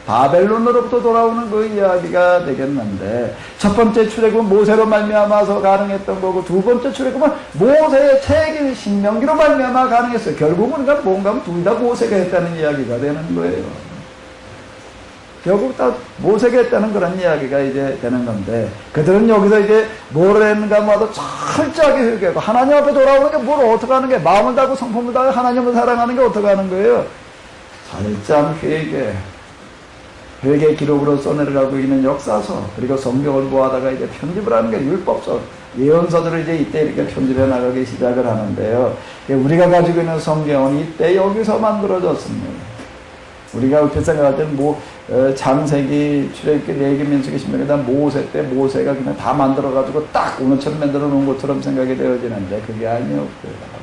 바벨론으로부터 돌아오는 그 이야기가 되겠는데 첫 번째 출애굽은 모세로 말미암아서 가능했던 거고 두 번째 출애굽은 모세의 책인 신명기로 말미암아 가능했어요. 결국은 뭔가 둘 다 모세가 했다는 이야기가 되는 거예요. 결국 다 모세가 했다는 그런 이야기가 이제 되는 건데 그들은 여기서 이제 뭘 했는가 마도 철저하게 회개하고 하나님 앞에 돌아오는 게 뭘 어떻게 하는 게 마음을 다하고 성품을 다하고 하나님을 사랑하는 게 어떻게 하는 거예요? 철저한 회개 기록으로 써내려가고 있는 역사서 그리고 성경을 모아다가 이제 편집을 하는 게 율법서 예언서들을 이제 이때 이렇게 편집해 나가기 시작을 하는데요. 우리가 가지고 있는 성경은 이때 여기서 만들어졌습니다. 우리가 얼핏 생각할 때는 창세기, 출애굽기, 레위기, 민수기, 신명기 다 모세 때 모세가 그냥 다 만들어가지고 딱 오늘처럼 만들어 놓은 것처럼 생각이 되어지는데 그게 아니었고요.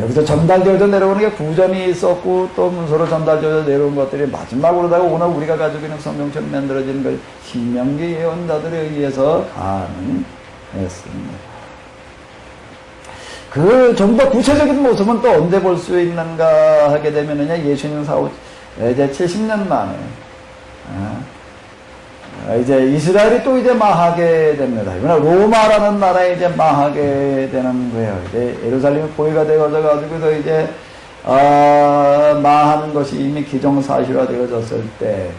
여기서 전달되어져 내려오는 게 구전이 있었고 또 문서로 전달되어져 내려온 것들이 마지막으로다가 오늘 우리가 가지고 있는 성경처럼 만들어진 걸 신명기 예언자들에 의해서 가능했습니다. 그 좀 더 구체적인 모습은 또 언제 볼 수 있는가 하게 되면은요, 예수님 이제 70년 만에, 이제 이스라엘이 또 이제 망하게 됩니다. 로마라는 나라에 이제 망하게 되는 거예요. 이제 예루살렘이 포위가 되어져가지고서 이제, 망하는 것이 이미 기정사실화 되어졌을 때,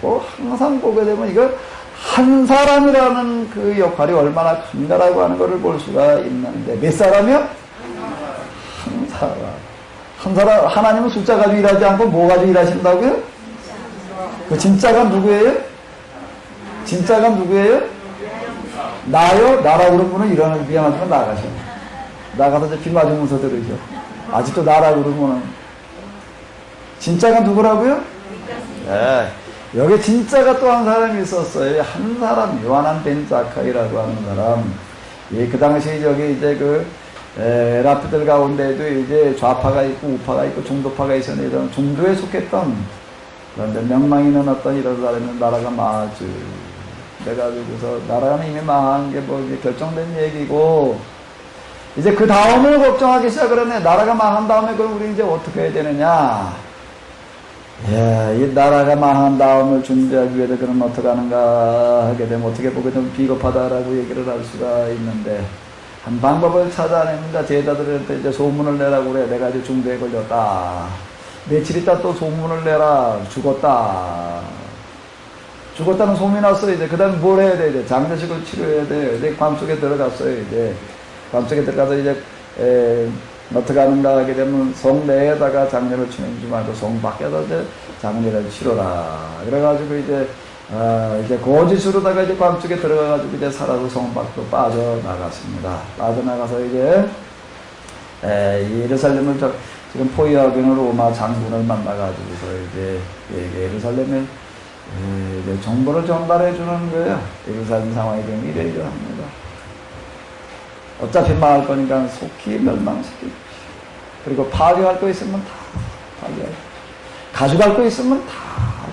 항상 보게 되면 이거 한 사람이라는 그 역할이 얼마나 큰가라고 하는 것을 볼 수가 있는데, 몇 사람이요? 한 사람, 하나님은 숫자 가지고 일하지 않고 뭐 가지고 일하신다고요? 그 진짜가 누구예요? 진짜가 누구예요? 나요? 나라고 그런 분은 일하는 미안하지만 나가셔. 나가서 이제 비 맞으면서 들으셔. 아직도 나라고 그러면은. 진짜가 누구라고요? 네. 여기 진짜가 또 한 사람이 있었어요. 한 사람, 요하난 벤 자카이라고 하는 사람. 예, 그 당시 저기 이제 라피들 가운데도 이제 좌파가 있고 우파가 있고 중도파가 있었는데 이런 중도에 속했던 그런데 명망 있는 어떤 이런 사람은 나라가 망하죠. 그래가지고서 나라는 이미 망한 게 뭐 결정된 얘기고 이제 그 다음을 걱정하기 시작을 했네. 나라가 망한 다음에 그럼 우리 이제 어떻게 해야 되느냐. 예, 이 나라가 망한 다음을 준비하기 위해서 그럼 어떻게 하는가 하게 되면 어떻게 보게 되면 비겁하다라고 얘기를 할 수가 있는데 한 방법을 찾아냅니다. 제자들한테 이제 소문을 내라고 그래. 내가 이제 중도에 걸렸다. 며칠 있다 또 소문을 내라. 죽었다. 죽었다는 소문이 났어요. 이제 그 다음에 뭘 해야 돼? 이제 장례식을 치료해야 돼요. 이제 밤속에 들어갔어요. 이제 밤속에 들어가서 이제 어떻게 하는가 하게 되면 성 내에다가 장례를 치르지 말고 성 밖에서 이제 장례를 치러라. 그래가지고 이제 거짓으로다가 이제 밤중에 들어가가지고 이제 살아서 성 밖으로 빠져나갔습니다. 빠져나가서 이제, 예루살렘을 지금 포위하고 있는 로마 장군을 만나가지고서 이제, 예루살렘에, 이제 정보를 전달해 주는 거예요. 예루살렘 상황이 되면 이래이러합니다. 어차피 망할 거니까 속히 멸망시키고, 그리고 파괴할 거 있으면 다 파괴하고, 가져갈 거 있으면 다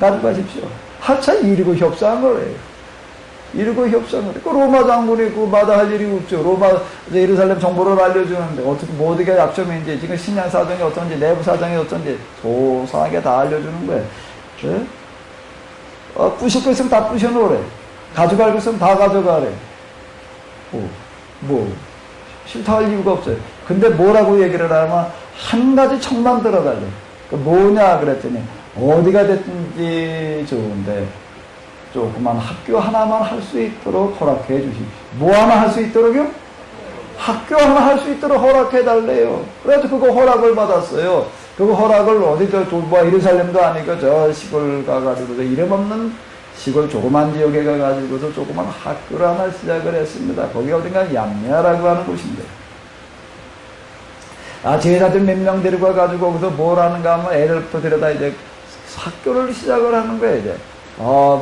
가져가십시오. 하차 이르고 협상한 거래요. 이르고 협상을 해. 그 로마 장군이 그 마다할 일이 없죠. 예루살렘 정보를 알려주는데 어떻게 약점인지 지금 신양 사정이 어떤지 내부 사정이 어떤지 소상하게 다 알려주는 거예요. 네? 부실 거 있으면 다 부셔놓으래. 가져갈 거 있으면 다 가져가래. 싫다 할 이유가 없어요. 근데 뭐라고 얘기를 하면 한 가지 척만 들어달래. 뭐냐 그랬더니 어디가 됐든지 좋은데 조그만 학교 하나만 할 수 있도록 허락해 주십시오. 뭐 하나 할 수 있도록요? 학교 하나 할 수 있도록 허락해 달래요. 그래서 그거 허락을 받았어요. 그거 허락을 예루살렘도 아니고 저 시골 가가지고 이름 없는 시골 조그만 지역에 가가지고서 조그만 학교를 하나 시작을 했습니다. 거기 어딘가 양야라고 하는 곳인데. 제자들 몇 명 데리고 와가지고 거기서 뭘 하는가 하면 애들부터 데려다 이제 학교를 시작을 하는 거예요, 이제.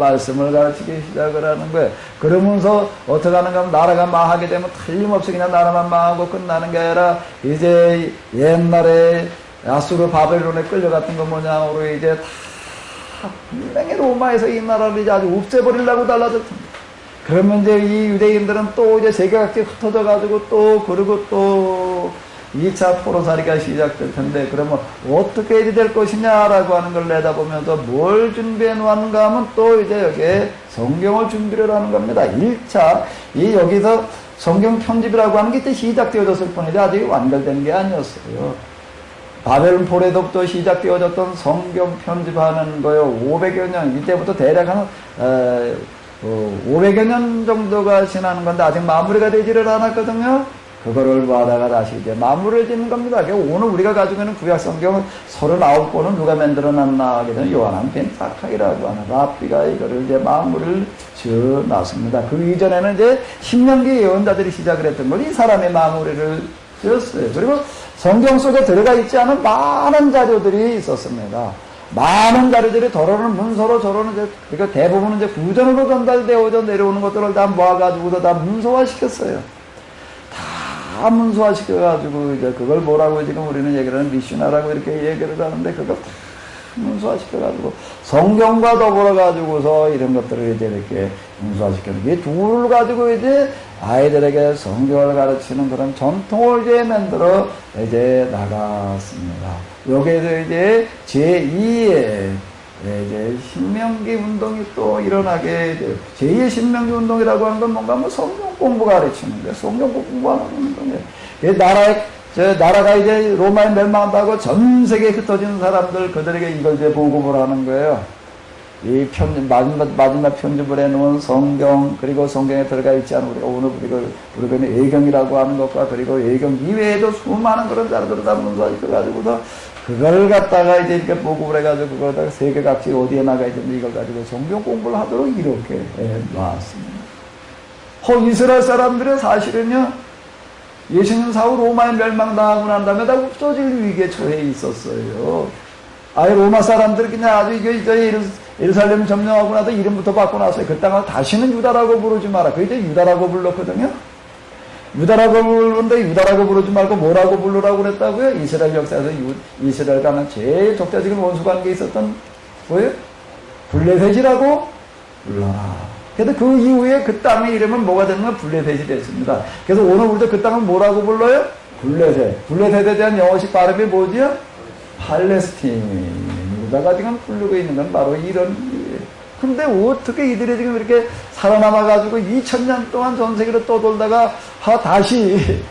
말씀을 가르치기 시작을 하는 거예요. 그러면서 어떻게 하는가 하면 나라가 망하게 되면 틀림없이 그냥 나라만 망하고 끝나는 게 아니라 이제 옛날에 아수르 바벨론에 끌려갔던 거 뭐냐로 이제 다 분명히 로마에서 이 나라를 이제 아주 없애버리려고 달라졌습니다. 그러면 이제 이 유대인들은 또 이제 세계각지에 흩어져 가지고 또 그리고 또 2차 포로살이가 시작될 텐데, 그러면 어떻게 일이 될 것이냐라고 하는 걸 내다보면서 뭘 준비해 놓았는가 하면 또 이제 여기에 성경을 준비를 하는 겁니다. 1차, 여기서 성경 편집이라고 하는 게 이때 시작되어졌을 뿐이지 아직 완결된 게 아니었어요. 바벨론 포로에서부터 시작되어졌던 성경 편집하는 거요. 500여 년, 이때부터 대략 한 500여 년 정도가 지나는 건데 아직 마무리가 되지를 않았거든요. 그거를 봐다가 다시 이제 마무리를 짓는 겁니다. 오늘 우리가 가지고 있는 구약 성경은 39권은 누가 만들어놨나 하게 되면 요한한 벤사카이라고 하는 랍비가 이거를 이제 마무리를 지어놨습니다. 그 이전에는 이제 신명기 예언자들이 시작을 했던 걸 이 사람의 마무리를 지었어요. 그리고 성경 속에 들어가 있지 않은 많은 자료들이 있었습니다. 많은 자료들이 더러는 문서로 저러는 이제, 그러니까 대부분은 이제 구전으로 전달되어져 내려오는 것들을 다 모아가지고서 다 문서화시켰어요. 다 문서화시켜가지고 이제 그걸 뭐라고 지금 우리는 얘기를 하는 미슈나라고 이렇게 얘기를 하는데 그걸 다 문서화시켜가지고 성경과 더불어가지고서 이런 것들을 이제 이렇게 문서화시켰는데 이 둘을 가지고 이제 아이들에게 성경을 가르치는 그런 전통을 이제 만들어 이제 나갔습니다. 여기에서 이제 제2의 이제 신명기 운동이 또 일어나게 돼요. 제2의 신명기 운동이라고 하는 건 뭔가 뭐 성경 공부 가르치는 거예요. 성경 공부하는 운동이에요. 나라가 이제 로마에 멸망한다고 전 세계에 흩어진 사람들, 그들에게 이걸 이제 보급을 하는 거예요. 이 마지막 편집을 해놓은 성경, 그리고 성경에 들어가 있지 않은 우리가 예경이라고 하는 것과 그리고 예경 이외에도 수많은 그런 자료들을 다 문서화시켜가지고서 그걸 갖다가 이제 이렇게 보급을 해가지고 그걸 갖다가 세계 각지 어디에 나가 있는지 이걸 가지고 성경 공부를 하도록 이렇게 놨습니다. 이스라엘 사람들은 사실은요, 예수님 사후 로마에 멸망당하고 난 다음에 다 없어질 위기에 처해 있었어요. 아예 로마 사람들이 그냥 아주 이게 예루살렘을 점령하고 나서 이름부터 바꿔 놨어요. 그 땅을 다시는 유다라고 부르지 마라. 그 이제 유다라고 불렀거든요. 유다라고 부르는데 유다라고 부르지 말고 뭐라고 부르라고 그랬다고요? 이스라엘 역사에서 이스라엘과는 제일 적대적인 원수관계에 있었던 뭐예요? 블레셋이라고 불러라. 그래서 그 이후에 그 땅의 이름은 뭐가 됐냐면 블레셋이 됐습니다. 그래서 오늘 우리도 그 땅을 뭐라고 불러요? 블레셋. 블레셋에 대한 영어식 발음이 뭐지요? 팔레스틴. 유다가 지금 부르고 있는 건 바로 이런 일이에요. 근데 어떻게 이들이 지금 이렇게 살아남아가지고 2000년 동안 전 세계로 떠돌다가 다시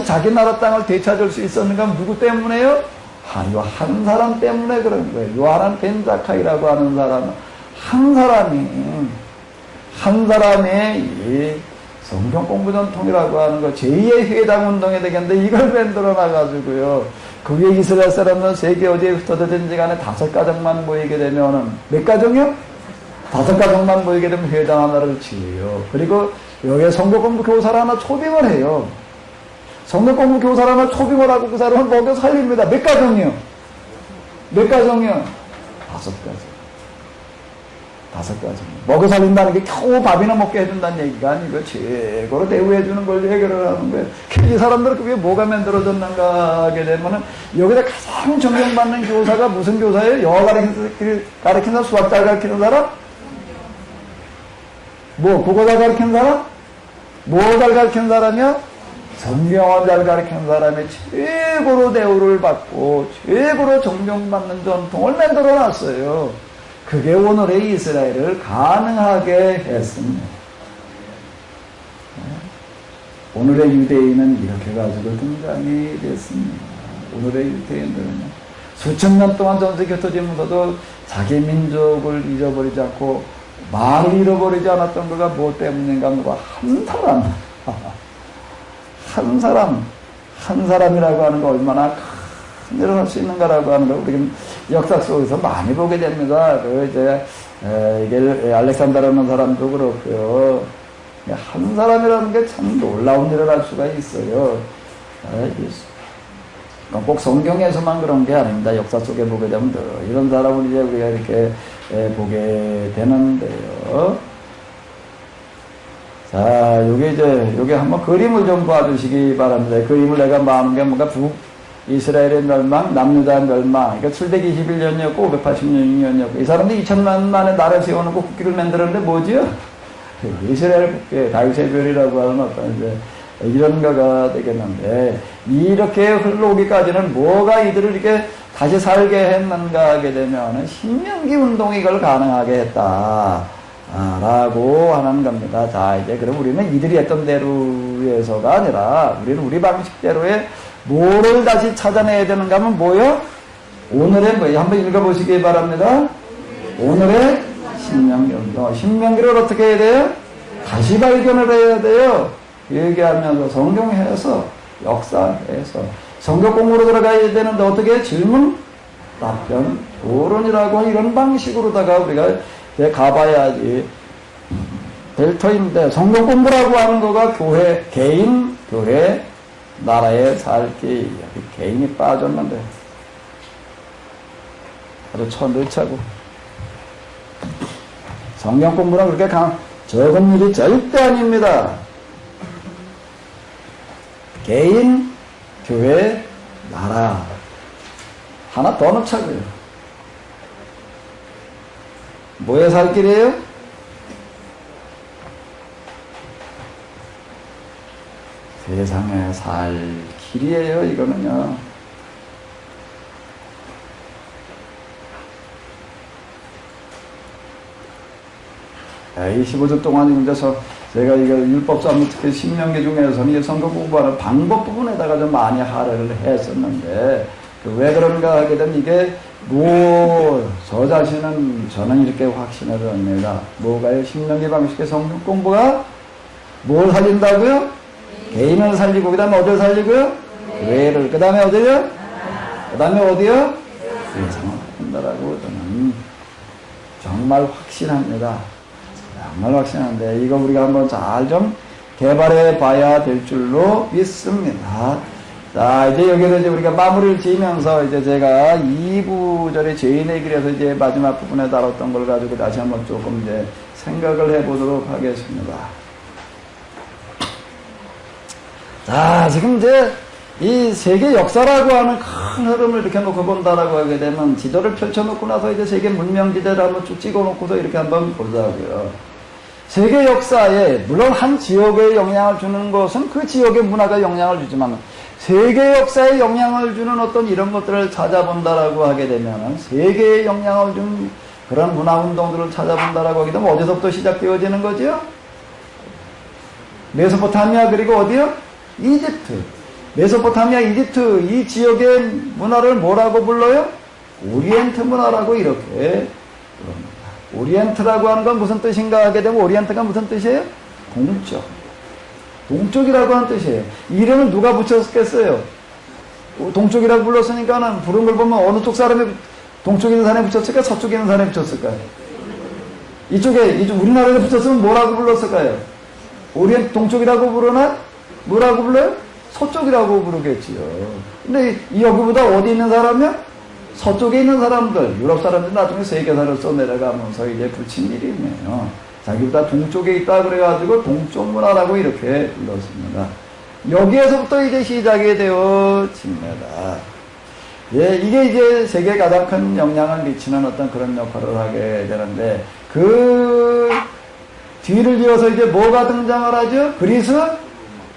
자기 나라 땅을 되찾을 수 있었는가? 누구 때문에요? 한 사람 때문에 그런 거예요. 요한한 벤자카이라고 하는 사람, 한 사람이 이 성경 공부 전통이라고 하는 거, 제2의 회당 운동이 되겠는데 이걸 만들어 놔가지고요. 그게 이스라엘 사람은 세계 어디에 흩어졌든지 간에 5가정만 모이게 되면은, 몇 가정이요? 5가정만 모이게 되면 회당 하나를 지어요. 그리고 여기에 성경 공부 교사를 하나 초빙을 해요. 성경 공부 교사를 하나 초빙을 하고 그 사람을 먹여 살립니다. 몇 가정이요? 몇 가정이요? 5가정. 5가정. 먹여 살린다는 게 겨우 밥이나 먹게 해준다는 얘기가 아니고 최고로 대우해주는 걸 얘기를 하는 거예요. 이 사람들 그게 뭐가 만들어졌는가 하게 되면은 여기다 가장 존경받는 교사가 무슨 교사예요? 영어 가르치는 사람? 수학 잘 가르치는 사람? 국어 잘 가르치는 사람? 뭐 잘 가르치는 사람이야? 성경을 잘 가르치는 사람이 최고로 대우를 받고 최고로 존경받는 전통을 만들어 놨어요. 그게 오늘의 이스라엘을 가능하게 했습니다. 오늘의 유대인은 이렇게 가지고 등장이 됐습니다. 오늘의 유대인들은요, 수천 년 동안 전 세계 흩어지면서도 자기 민족을 잊어버리지 않고 말을 잃어버리지 않았던 거가 뭐 때문인가 하면 한 사람이라고 하는 거 얼마나 큰 일을 할 수 있는가라고 하는 걸 우리 역사 속에서 많이 보게 됩니다. 이게 알렉산더라는 사람도 그렇고요. 한 사람이라는 게 참 놀라운 일을 할 수가 있어요. 꼭 성경에서만 그런 게 아닙니다. 역사 속에 보게 되면 이런 사람을 이제 우리가 이렇게 보게 되는데요. 자, 요게 한번 그림을 좀 봐주시기 바랍니다. 그림을 내가 말하는 게 뭔가 이스라엘의 멸망, 남유다의 멸망. 그러니까 출애굽 21년이었고 580년이었고 이 사람들이 2000년 만에 나라를 세워놓고 국기를 만들었는데 뭐지요? 이스라엘 국기, 다윗의 별이라고 하는 어떤 이제 이런 거가 되겠는데, 이렇게 흘러오기까지는 뭐가 이들을 이렇게 다시 살게 했는가 하게 되면 신명기 운동이 이걸 가능하게 했다 라고 하는 겁니다. 자, 이제 그럼 우리는 이들이 했던 대로에서가 아니라 우리는 우리 방식대로의 뭐를 다시 찾아내야 되는가 하면 뭐요? 오늘의 뭐 한번 읽어보시기 바랍니다. 오늘의 신명기 운동. 신명기를 어떻게 해야 돼요? 다시 발견을 해야 돼요. 얘기하면서 성경해서 역사해서 성경 공부로 들어가야 되는데 어떻게 질문, 답변, 토론이라고 이런 방식으로다가 우리가 가봐야지 될 터인데, 성경 공부라고 하는 거가 교회, 개인, 교회, 나라의 살기, 개인이 빠졌는데 아주 천들차고 성경 공부는 그렇게 적은 일이 절대 아닙니다. 개인, 교회, 나라 하나 더 넣자고요. 뭐에 살 길이에요? 세상에 살 길이에요. 이거는요. 이 15주 동안 이제 제가 이거 율법사무 특히 신명기 중에서는 이 성경 공부하는 방법 부분에다가 좀 많이 할애를 했었는데, 왜 그런가 하게 되면 이게 저 자신은 저는 이렇게 확신을 합니다. 뭐가요? 신명기 방식의 성경 공부가 뭘 살린다고요? 개인을 살리고, 그 다음에 어디를 살리고요? 교회를, 그 다음에 어디요? 그 다음에 어디요? 세상을 살린다라고 저는 정말 확신합니다. 정말 확신한데, 이거 우리가 한번 잘 좀 개발해 봐야 될 줄로 믿습니다. 자, 이제 여기서 이제 우리가 마무리를 지으면서 이제 제가 2부절의 죄인의 길에서 이제 마지막 부분에 다뤘던 걸 가지고 다시 한번 조금 이제 생각을 해 보도록 하겠습니다. 자, 지금 이제 이 세계 역사라고 하는 큰 흐름을 이렇게 놓고 본다라고 하게 되면 지도를 펼쳐놓고 나서 이제 세계 문명지대를 한번 쭉 찍어놓고서 이렇게 한번 보자고요. 세계 역사에 물론 한 지역에 영향을 주는 것은 그 지역의 문화가 영향을 주지만, 세계 역사에 영향을 주는 어떤 이런 것들을 찾아본다라고 하게 되면, 세계에 영향을 준 그런 문화운동들을 찾아본다라고 하게 되면 어디서부터 시작되어지는 거죠? 메소포타미아, 그리고 어디요? 이집트. 메소포타미아, 이집트 이 지역의 문화를 뭐라고 불러요? 오리엔트 문화라고 이렇게 부릅니다. 오리엔트라고 하는 건 무슨 뜻인가 하게 되면, 오리엔트가 무슨 뜻이에요? 동쪽. 동쪽이라고 하는 뜻이에요. 이름을 누가 붙였겠어요? 동쪽이라고 불렀으니까는 부른 걸 보면 어느 쪽 사람이 동쪽에 있는 사람이 붙였을까? 서쪽에 있는 사람이 붙였을까요? 이쪽 우리나라에 붙였으면 뭐라고 불렀을까요? 오리엔트 동쪽이라고 부르나? 뭐라고 불러요? 서쪽이라고 부르겠지요. 근데 여기보다 어디 있는 사람이요? 서쪽에 있는 사람들, 유럽 사람들 나중에 세계사를 써내려가면서 이제 붙인 이름이에요. 자기보다 동쪽에 있다 그래가지고 동쪽 문화라고 이렇게 불렀습니다. 여기에서부터 이제 시작이 되어집니다. 예, 이게 이제 세계에 가장 큰 영향을 미치는 어떤 그런 역할을 하게 되는데, 그 뒤를 이어서 이제 뭐가 등장을 하죠? 그리스?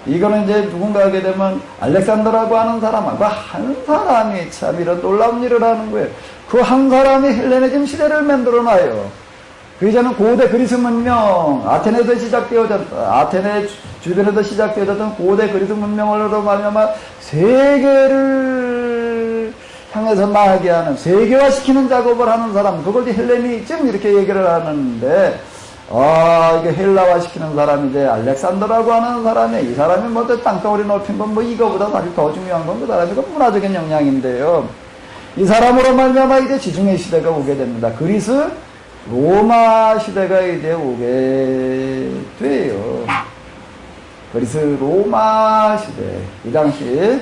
이거는 이제 누군가 하게 되면 알렉산더라고 하는 사람하고 한 사람이 참 이런 놀라운 일을 하는 거예요. 그 한 사람이 헬레니즘 시대를 만들어놔요. 그 이제는 고대 그리스 문명, 아테네에서 시작되어졌다. 아테네 주변에서 시작되어졌던 고대 그리스 문명으로 말미암아 세계를 향해서 나아가게 하는, 세계화시키는 작업을 하는 사람, 그걸 헬레니즘 이렇게 얘기를 하는데, 이게 헬라화시키는 사람이 이제 알렉산더라고 하는 사람이, 이 사람이 뭐 땅덩어리 넓힌 건 뭐 이거보다 사실 더 중요한 건 그 사람이 그 문화적인 영향인데요. 이 사람으로 말미암아 이제 지중해 시대가 오게 됩니다. 그리스, 로마 시대가 이제 오게 돼요. 그리스, 로마 시대. 이 당시,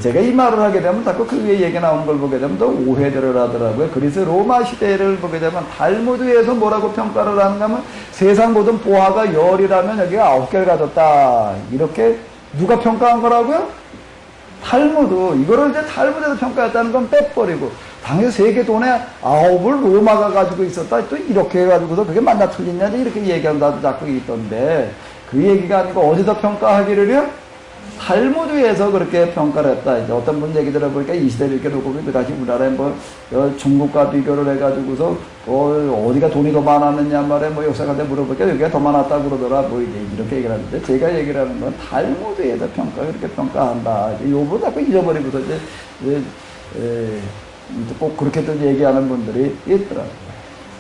제가 이 말을 하게 되면 자꾸 그 위에 얘기 나오는 걸 보게 되면 또 오해들을 하더라고요. 그리스 로마 시대를 보게 되면 탈무드에서 뭐라고 평가를 하는가 하면, 세상 모든 보화가 열이라면 여기가 9개를 가졌다. 이렇게 누가 평가한 거라고요? 탈무드. 이거를 이제 탈무드에서 평가했다는 건 빼버리고, 당시 세계 돈의 9을 로마가 가지고 있었다. 또 이렇게 해가지고서 그게 맞나 틀리냐 이렇게 얘기한다도 자꾸 있던데, 그 얘기가 아니고 어디서 평가하기를요? 탈무드에서 그렇게 평가를 했다. 이제 어떤 분 얘기 들어보니까 이 시대를 이렇게 놓고 그 다시 우리나라에 뭐 중국과 비교를 해가지고서 어디가 돈이 더 많았느냐 말에 뭐 역사가한테 물어보니까 여기가 더 많았다고 그러더라. 뭐 이렇게 얘기를 하는데 제가 얘기를 하는 건 탈무드에서 그렇게 평가한다. 요거 자꾸 잊어버리고서 이제 꼭 그렇게 또 얘기하는 분들이 있더라고요.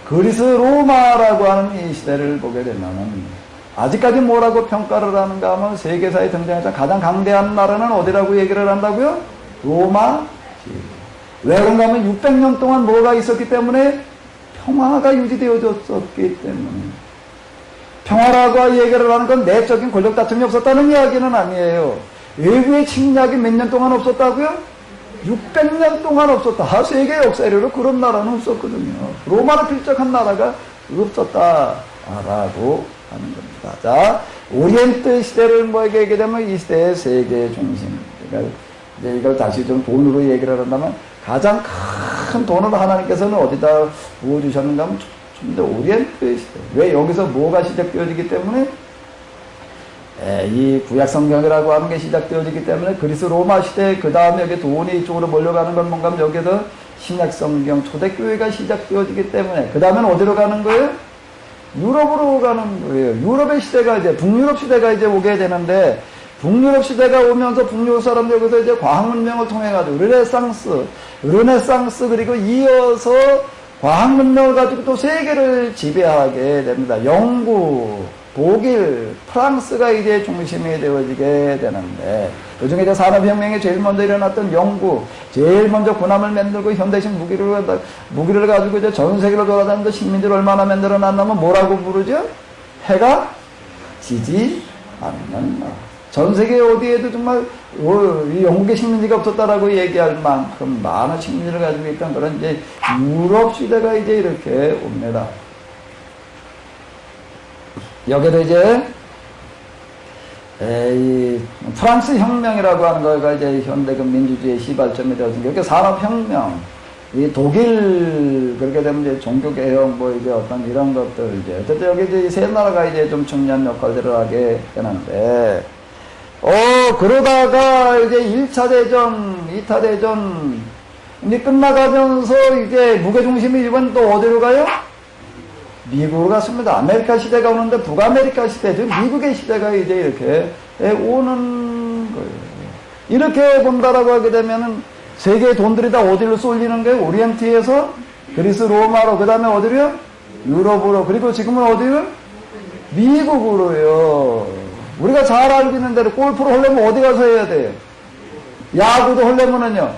그리스 로마라고 하는 이 시대를 보게 되면은 아직까지 뭐라고 평가를 하는가 하면 세계사에 등장했던 가장 강대한 나라는 어디라고 얘기를 한다고요? 로마. 왜 그런가 하면 600년 동안 뭐가 있었기 때문에 평화가 유지되어졌었기 때문에. 평화라고 얘기를 하는 건 내적인 권력 다툼이 없었다는 이야기는 아니에요. 외부의 침략이 몇 년 동안 없었다고요? 600년 동안 없었다. 세계 역사로 그런 나라는 없었거든요. 로마를 필적한 나라가 없었다라고 하는 겁니다. 자, 오리엔트 시대를 뭐에게 얘기하면 이 시대의 세계 중심. 그러니까 이제 이걸 다시 좀 돈으로 얘기를 한다면 가장 큰 돈을 하나님께서는 어디다 부어주셨는가 하면 좀 더 오리엔트 시대. 왜 여기서 뭐가 시작되어지기 때문에 이 구약 성경이라고 하는 게 시작되어지기 때문에 그리스 로마 시대 그 다음에 여기 돈이 이쪽으로 몰려가는 건 뭔가 하면 여기서 신약 성경 초대교회가 시작되어지기 때문에 그 다음에는 어디로 가는 거예요? 유럽으로 가는 거예요. 유럽의 시대가 이제 북유럽 시대가 이제 오게 되는데 북유럽 시대가 오면서 북유럽 사람들 여기서 이제 과학문명을 통해 가지고 르네상스 그리고 이어서 과학문명을 가지고 또 세계를 지배하게 됩니다. 영국, 독일, 프랑스가 이제 중심이 되어지게 되는데 그중에 이제 산업혁명이 제일 먼저 일어났던 영국, 제일 먼저 군함을 만들고 현대식 무기를 가지고 이제 전 세계를 돌아다니면서 식민지를 얼마나 만들어 놨냐면 뭐라고 부르죠? 해가 지지 않는 나라. 전 세계 어디에도 정말 이 영국의 식민지가 없었다라고 얘기할 만큼 많은 식민지를 가지고 있던 그런 이제 유럽 시대가 이제 이렇게 옵니다. 여기도 이제 이 프랑스 혁명이라고 하는 거가 이제 현대 그 민주주의의 시발점이 되었으니까 이렇게 산업혁명, 이 독일 그렇게 되면 이제 종교개혁 뭐 이제 어떤 이런 것들 이제 어쨌든 여기 이제 세 나라가 이제 좀 중요한 역할들을 하게 되는데 그러다가 이제 1차 대전, 2차 대전 이제 끝나가면서 이제 무게중심이 이번 또 어디로 가요? 미국으로 갔습니다. 아메리카 시대가 오는데 북아메리카 시대, 즉 미국의 시대가 이제 이렇게 오는 거예요. 이렇게 본다라고 하게 되면은 세계의 돈들이 다 어디로 쏠리는 거예요? 오리엔트에서 그리스 로마로, 그 다음에 어디로요? 유럽으로, 그리고 지금은 어디로? 미국으로요. 우리가 잘 알고 있는 대로 골프를 하려면 어디 가서 해야 돼요? 야구도 하려면은요,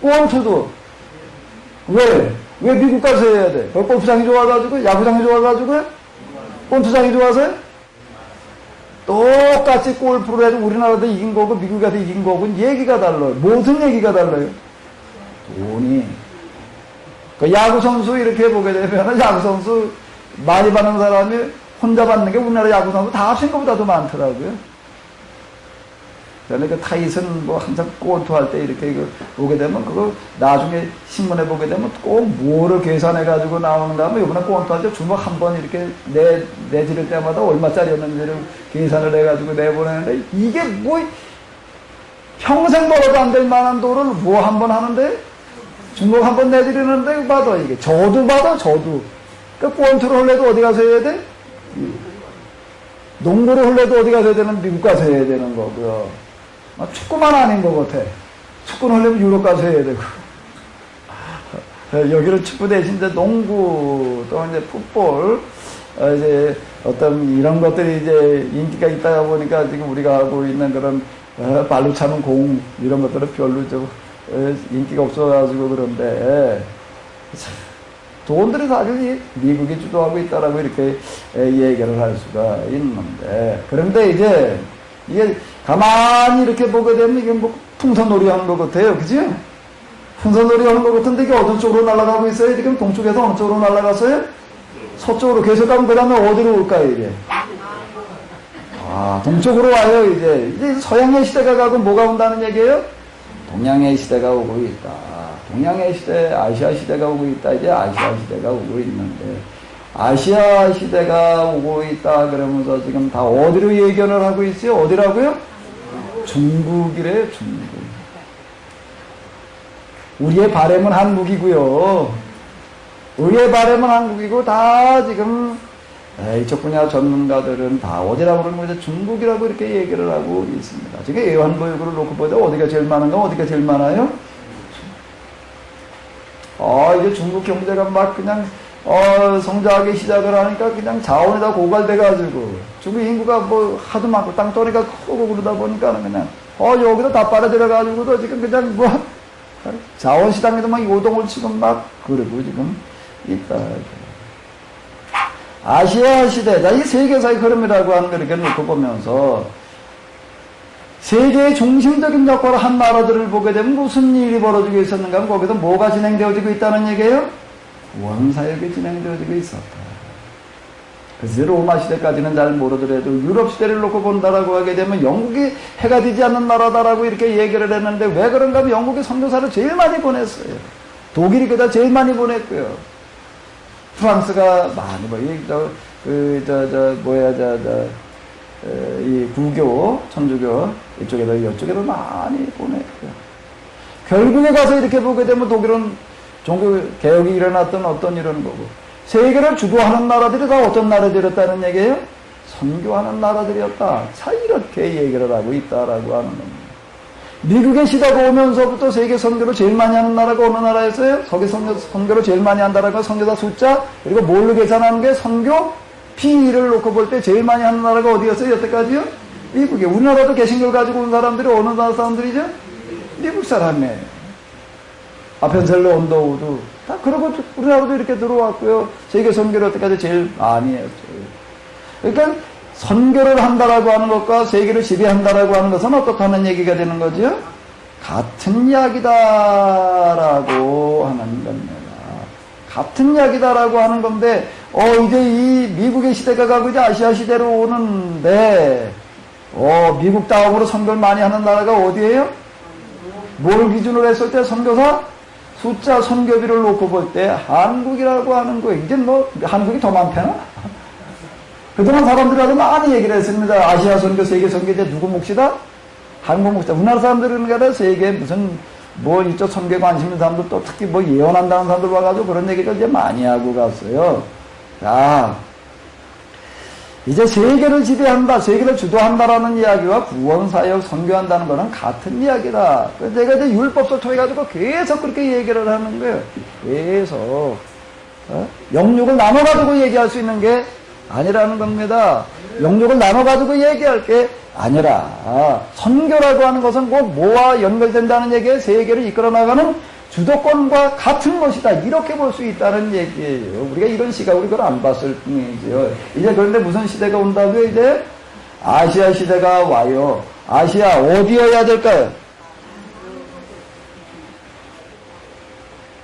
골프도. 왜 미국 가서 해야 돼? 골프장이 좋아가지고, 야구장이 좋아가지고, 골프장이 좋아서요? 똑같이 골프를 해도 우리나라도 이긴 거고, 미국에도 이긴 거고, 얘기가 달라요. 무슨 얘기가 달라요? 돈이. 그 야구선수 이렇게 보게 되면, 야구선수 많이 받는 사람이 혼자 받는 게 우리나라 야구선수 다 합친 것보다도 많더라고요. 그러니까 타이슨 뭐 항상 골프할 때 이렇게 보게 되면 그거 나중에 신문에 보게 되면 꼭 뭐를 계산해가지고 나오는가 하면 이번에 골프할 때 주먹 한 번 이렇게 내지를 때마다 얼마짜리였는지를 계산을 해가지고 내보내는데 이게 뭐 평생 벌어도 안 될 만한 돈을 뭐 한 번 하는데 주먹 한 번 내지르는데 받아 이게 저도 받아 저도. 그러니까 골프를 할래도 어디 가서 해야 돼? 농구를 할래도 어디 가서 해야 되는? 미국 가서 해야 되는 거고요. 축구만 아닌 것 같아. 축구는 하려면 유럽 가서 해야 되고. 여기는 축구 대신 이제 농구, 또 이제 풋볼, 이제 어떤 이런 것들이 이제 인기가 있다 보니까 지금 우리가 하고 있는 그런 발로 차는 공, 이런 것들은 별로 좀 인기가 없어가지고 그런데, 돈들이 사실 미국이 주도하고 있다라고 이렇게 얘기를 할 수가 있는데, 그런데 이제 이게 가만히 이렇게 보게 되면 이게 뭐 풍선놀이 하는 것 같아요. 그지? 풍선놀이 하는 것 같은데 이게 어느 쪽으로 날아가고 있어요? 지금 동쪽에서 어느 쪽으로 날아갔어요? 서쪽으로 계속 가면 그 다음에 어디로 올까요, 이게? 동쪽으로 와요, 이제. 이제 서양의 시대가 가고 뭐가 온다는 얘기예요? 동양의 시대가 오고 있다. 동양의 시대, 아시아 시대가 오고 있다. 이제 아시아 시대가 오고 있는데. 아시아 시대가 오고 있다 그러면서 지금 다 어디로 예견을 하고 있어요? 어디라고요? 중국이래, 중국. 우리의 바람은 한국이고요. 우리의 바람은 한국이고 다 지금 이쪽 분야 전문가들은 다 어디라고 그러는 거죠? 중국이라고 이렇게 얘기를 하고 있습니다. 지금 애완보육을 놓고 보자 어디가 제일 많은가? 어디가 제일 많아요? 이제 중국 경제가 막 그냥 성장하기 시작을 하니까 그냥 자원에다 고갈돼가지고 중국 인구가 뭐 하도 많고 땅덩이가 크고 그러다 보니까 그냥 여기도 다 빨아들여가지고도 지금 그냥 뭐 자원시장에도 막 요동을 치고 막 그러고 지금 있다. 아시아 시대, 이 세계사의 흐름이라고 하는 걸 이렇게 놓고 보면서 세계의 중심적인 역할을 한 나라들을 보게 되면 무슨 일이 벌어지고 있었는가 하면 거기서 뭐가 진행되어지고 있다는 얘기예요? 구원사역이 진행되어지고 있었다. 그래서 로마 시대까지는 잘 모르더라도 유럽 시대를 놓고 본다라고 하게 되면 영국이 해가 되지 않는 나라다라고 이렇게 얘기를 했는데 왜 그런가 하면 영국이 선교사를 제일 많이 보냈어요. 독일이 그다 제일 많이 보냈고요. 프랑스가 많이 이 구교, 천주교 이쪽에도 많이 보냈고요. 결국에 가서 이렇게 보게 되면 독일은 종교 개혁이 일어났던 어떤 이런 거고 세계를 주도하는 나라들이 다 어떤 나라들이었다는 얘기예요? 선교하는 나라들이었다. 자 이렇게 얘기를 하고 있다라고 하는 겁니다. 미국의 시대가 오면서부터 세계 선교를 제일 많이 하는 나라가 어느 나라였어요? 세계 선교를 제일 많이 한다라고 선교사 숫자 그리고 뭘로 계산하는 게 선교 P를 놓고 볼 때 제일 많이 하는 나라가 어디였어요? 여태까지요? 미국에. 우리나라도 개신교를 가지고 온 사람들이 어느 나라 사람들이죠? 미국 사람이에요. 아펜셀러 언더우드 다 그러고 우리나라도 이렇게 들어왔고요. 세계 선교를 여태까지 제일 많이 했어요. 그러니까 선교를 한다라고 하는 것과 세계를 지배한다라고 하는 것은 어떻다는 얘기가 되는 거죠? 같은 이야기다라고 하는 겁니다. 같은 이야기다라고 하는 건데, 이제 이 미국의 시대가 가고 이제 아시아 시대로 오는데, 미국 다음으로 선교를 많이 하는 나라가 어디예요? 뭘 기준으로 했을 때 선교사? 숫자 선교비를 놓고 볼 때 한국이라고 하는 거예요. 이제 뭐 한국이 더 많대나? 그동안 사람들하고 많이 얘기를 했습니다. 아시아 선교, 세계 선교 이제 누구 몫이다? 한국 몫이다. 우리나라 사람들은 그래 세계 무슨 뭐 이쪽 선교에 관심 있는 사람들 또 특히 뭐 예언한다는 사람들 와가지고 그런 얘기를 이제 많이 하고 갔어요. 자, 이제 세계를 지배한다, 세계를 주도한다라는 이야기와 구원사역 선교한다는 거는 같은 이야기다. 그래서 제가 이제 율법서 통해가지고 계속 그렇게 얘기를 하는 거예요. 계속. 영역을 나눠가지고 얘기할 수 있는 게 아니라는 겁니다. 영역을 나눠가지고 얘기할 게 아니라, 선교라고 하는 것은 꼭 뭐와 연결된다는 얘기에 세계를 이끌어 나가는 주도권과 같은 것이다. 이렇게 볼 수 있다는 얘기예요. 우리가 이런 시각으로 이걸 안 봤을 뿐이죠. 이제 그런데 무슨 시대가 온다고요? 이제 아시아 시대가 와요. 아시아 어디여야 될까요?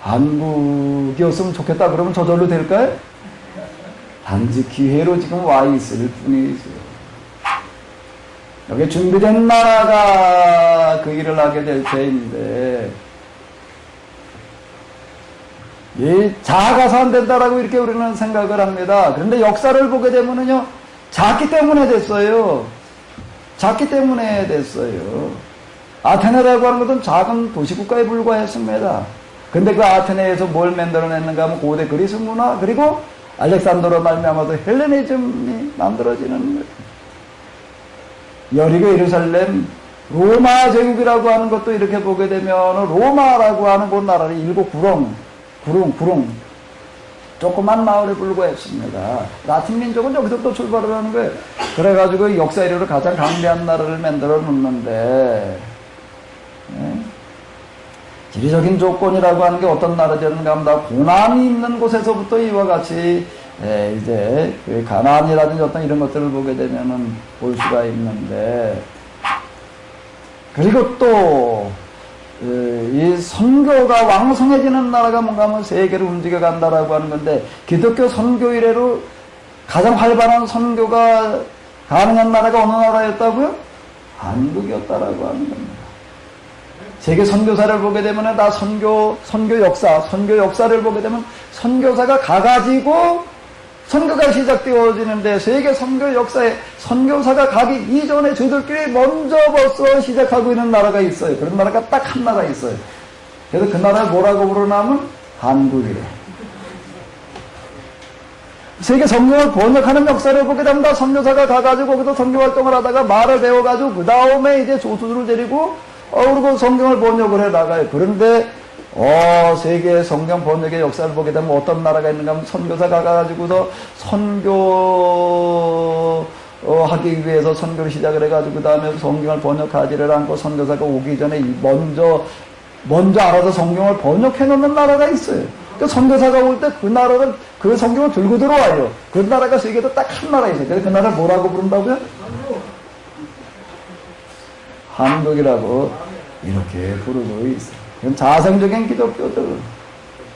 한국이었으면 좋겠다 그러면 저절로 될까요? 단지 기회로 지금 와 있을 뿐이죠. 여기 준비된 나라가 그 일을 하게 될 때인데 작아서 안 된다라고 이렇게 우리는 생각을 합니다. 그런데 역사를 보게 되면은요, 작기 때문에 됐어요. 작기 때문에 됐어요. 아테네라고 하는 것은 작은 도시국가에 불과했습니다. 근데 그 아테네에서 뭘 만들어냈는가 하면 고대 그리스 문화, 그리고 알렉산더로 말미암아서 헬레니즘이 만들어지는 거예요. 여리고 예루살렘, 로마 제국이라고 하는 것도 이렇게 보게 되면 로마라고 하는 그 나라를 일곱 구렁 조그만 마을에 불과했습니다. 라틴 민족은 여기서부터 출발을 하는 거예요. 그래가지고 역사 이래로 가장 강대한 나라를 만들어 놓는데 지리적인 조건이라고 하는 게 어떤 나라든가 하면 다 고난이 있는 곳에서부터 이와 같이 이제 그 가나안이라든지 어떤 이런 것들을 보게 되면은 볼 수가 있는데, 그리고 또 이 선교가 왕성해지는 나라가 뭔가 하면 세계를 움직여 간다라고 하는 건데, 기독교 선교 이래로 가장 활발한 선교가 가능한 나라가 어느 나라였다고요? 한국이었다라고 하는 겁니다. 세계 선교사를 보게 되면 다 선교 역사를 보게 되면 선교사가 가가지고 선교가 시작되어지는데 세계 선교 역사에 선교사가 가기 이전에 저들끼리 먼저 벌써 시작하고 있는 나라가 있어요. 그런 나라가 딱 한 나라 있어요. 그래서 그 나라를 뭐라고 부르냐면 한국이래. 세계 성경을 번역하는 역사를 보게 됩니다. 선교사가 가가지고 거기서 선교 활동을 하다가 말을 배워가지고 그 다음에 이제 조수들을 데리고 그리고 성경을 번역을 해 나가요. 그런데 세계 성경 번역의 역사를 보게 되면 어떤 나라가 있는가 하면 선교사가 가가지고서 선교하기 위해서 선교를 시작을 해가지고 그 다음에 성경을 번역하지를 않고 선교사가 오기 전에 먼저 알아서 성경을 번역해 놓는 나라가 있어요. 그 선교사가 올 때 그 나라를 그 성경을 들고 들어와요. 그 나라가 세계에도 딱 한 나라 있어요. 그래서 그 나라를 뭐라고 부른다고요? 한국이라고 이렇게 부르고 있어요. 그럼 자생적인 기독교들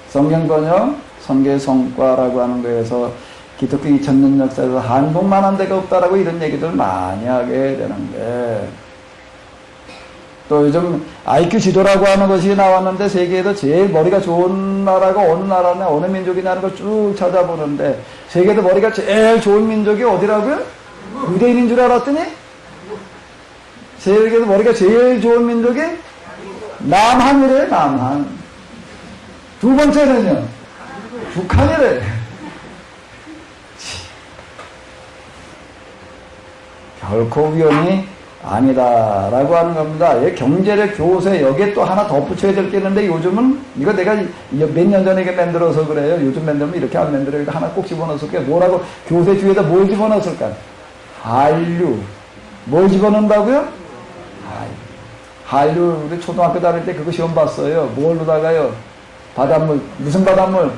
성경 번역, 선교의 성과라고 하는 거에서 기독교 2000년 역사에서 한국만한 데가 없다라고 이런 얘기들 많이 하게 되는데 또 요즘 IQ 지도라고 하는 것이 나왔는데 세계에서 제일 머리가 좋은 나라가 어느 나라냐 어느 민족이냐는 걸 쭉 찾아보는데 세계에서 머리가 제일 좋은 민족이 어디라고요? 유대인인 줄 알았더니 세계에서 머리가 제일 좋은 민족이 남한이래. 남한. 두 번째는요 북한이래. 결코 우연이 아니다라고 하는 겁니다. 경제력 교세 여기에 또 하나 덧붙여야 될 게 있는데 요즘은 이거 내가 몇 년 전에 만들어서 그래요. 요즘 만들면 이렇게 안 만들어요. 하나 꼭 집어넣었을게요. 뭐라고 교세 주에다 뭘 집어넣었을까? 한류. 뭘 집어넣는다고요? 한류. 우리 초등학교 다닐 때 그거 시험 봤어요. 뭘로다가요? 바닷물. 무슨 바닷물?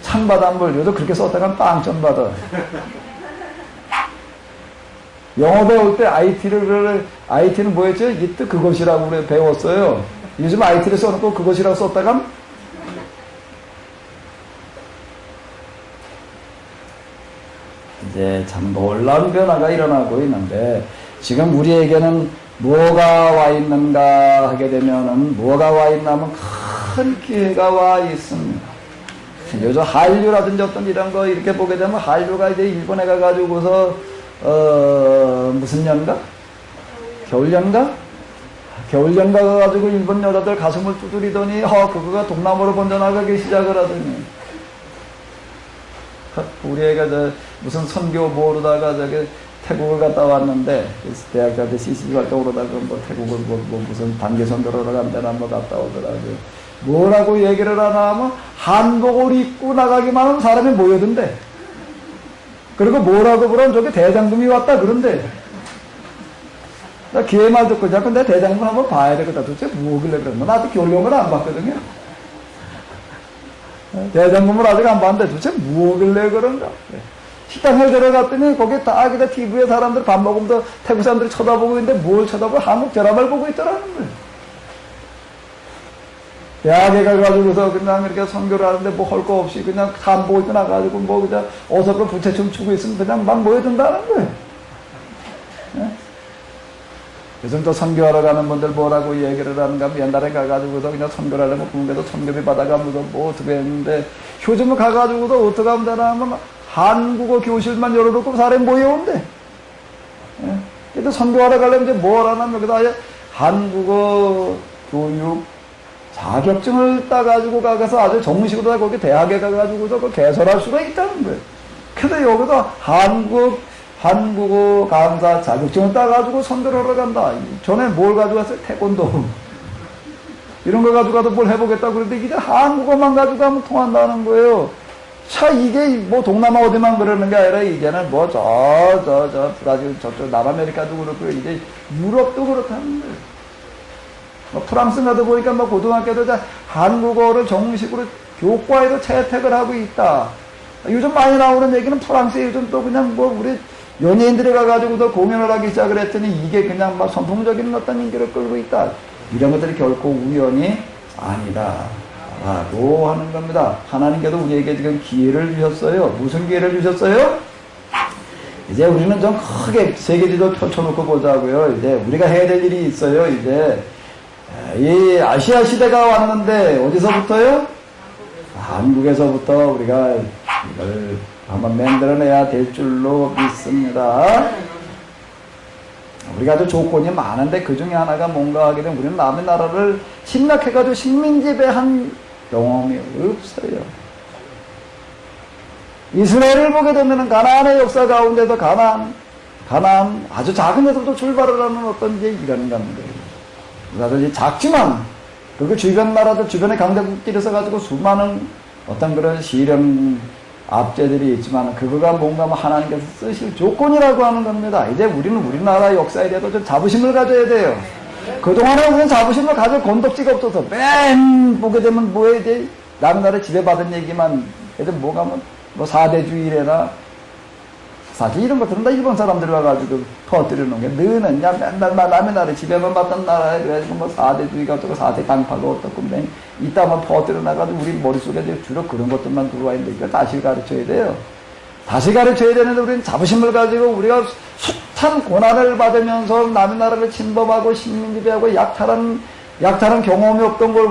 찬바닷물. 요즘 그렇게 썼다간 빵점 받아. 영어 배울 때 IT는 뭐였죠? 이때 그것이라고 배웠어요. 요즘 IT를 써놓고 그것이라고 썼다가 이제 참 놀라운 변화가 일어나고 있는데 지금 우리에게는 뭐가 와 있는가 하게 되면은 뭐가 와 있냐면 큰 기회가 와 있습니다. 요즘 한류라든지 어떤 이런 거 이렇게 보게 되면 한류가 이제 일본에 가가지고서 무슨 연가? 겨울연가? 겨울연가 가가지고 일본 여자들 가슴을 두드리더니 그거가 동남아로 번져나가기 시작을 하더니 우리 애가 무슨 선교 모르다가 태국을 갔다 왔는데 대학교 때 CCG 활동으로다가 태국을 무슨 단계 선교로 간다나 갔다 오더라고요. 뭐라고 얘기를 하나 하면 한복을 입고 나가기만 하면 사람이 모여든대. 그리고 뭐라고 그러면 저기 대장금이 왔다 그런데 나 기회 말 듣고 자꾸 내 대장금 한번 봐야 되겠다. 도대체 뭐길래 그랬나? 나도 겨울용을 안 봤거든요. 대장금을 아직 안 봤는데 도대체 뭐길래 그런가? 식당에 들어갔더니 거기 다 그냥 TV에 사람들 밥 먹으면서 태국 사람들이 쳐다보고 있는데 뭘 쳐다보고 한국 드라마를 보고 있더라는 거예요. 대학에 가가지고서 그냥 이렇게 선교를 하는데 뭐 할 거 없이 그냥 산 보고 있고 나가지고 그냥 어서로 부채춤 추고 있으면 그냥 막 모여든다는 거예요. 예? 요즘 또 선교하러 가는 분들 뭐라고 얘기를 하는가 하면 옛날에 가가지고서 그냥 선교를 하려면 국내에서 선교비 받아가면서 뭐 어떻게 했는데 요즘은 가가지고도 어떻게 하면 되나 하면 한국어 교실만 열어놓고 사람이 모여온대. 예? 근데 선교하러 가려면 이제 뭘 하냐면 여기다 한국어 교육 자격증을 따가지고 가서 아주 정식으로 거기 대학에 가가지고서 그 개설할 수가 있다는 거예요. 근데 여기서 한국어 강사 자격증을 따가지고 선교를 하러 간다. 전에 뭘 가져갔어요? 태권도. 이런 거 가져가도 뭘 해보겠다고 그러는데 이제 한국어만 가져가면 통한다는 거예요. 자, 이게 뭐 동남아 어디만 그러는 게 아니라 이제는 뭐 브라질 저쪽 남아메리카도 그렇고 이제 유럽도 그렇다는 거예요. 프랑스 가도 보니까 고등학교도 한국어를 정식으로 교과에도 채택을 하고 있다. 요즘 많이 나오는 얘기는 프랑스에 요즘 또 그냥 우리 연예인들이 가가지고도 공연을 하기 시작을 했더니 이게 그냥 선풍적인 어떤 인기를 끌고 있다. 이런 것들이 결코 우연이 아니다. 라고 하는 겁니다. 하나님께서 우리에게 지금 기회를 주셨어요. 무슨 기회를 주셨어요? 이제 우리는 좀 크게 세계지도 펼쳐놓고 보자고요. 이제 우리가 해야 될 일이 있어요. 이제 이 아시아 시대가 왔는데 어디서부터요? 한국에서부터 우리가 이걸 한번 만들어내야 될 줄로 믿습니다. 우리가 아주 조건이 많은데 그 중에 하나가 뭔가 하게 되면 우리는 남의 나라를 침략해가지고 식민지배한 경험이 없어요. 이스라엘을 보게 되면 가나안의 역사 가운데도 가나안 아주 작은 데서부터 출발을 하는 어떤 이제 이런 겁니다. 그래서 작지만 그 주변 나라들 주변의 강대국끼리 서가지고 수많은 어떤 그런 시련 압제들이 있지만 그거가 뭔가 하나님께서 쓰실 조건이라고 하는 겁니다. 이제 우리는 우리나라 역사에 대해서 좀 자부심을 가져야 돼요. 그동안에 우리는 자부심을 가질 건덕지가 없어서 맨 보게 되면 뭐에 대해 남의 나라에 지배받은 얘기만 해도 뭐가 뭐 사대주의래나 사실 이런 것들은 다 일본 사람들이 와가지고 퍼뜨려 놓은 게 너는 야 맨날 남의 나라에 지배만 받던 나라에 그래가지고 뭐 사대주의가 어떻고 사대 강파가 어떻고 맨 이따만 퍼뜨려 나가지고 우리 머릿속에 주로 그런 것들만 들어와 있는데 이거 다시 가르쳐야 돼요. 다시 가르쳐야 되는데 우리는 자부심을 가지고 우리가 숱한 고난을 받으면서 남의 나라를 침범하고 식민지배하고 약탈한 경험이 없던 걸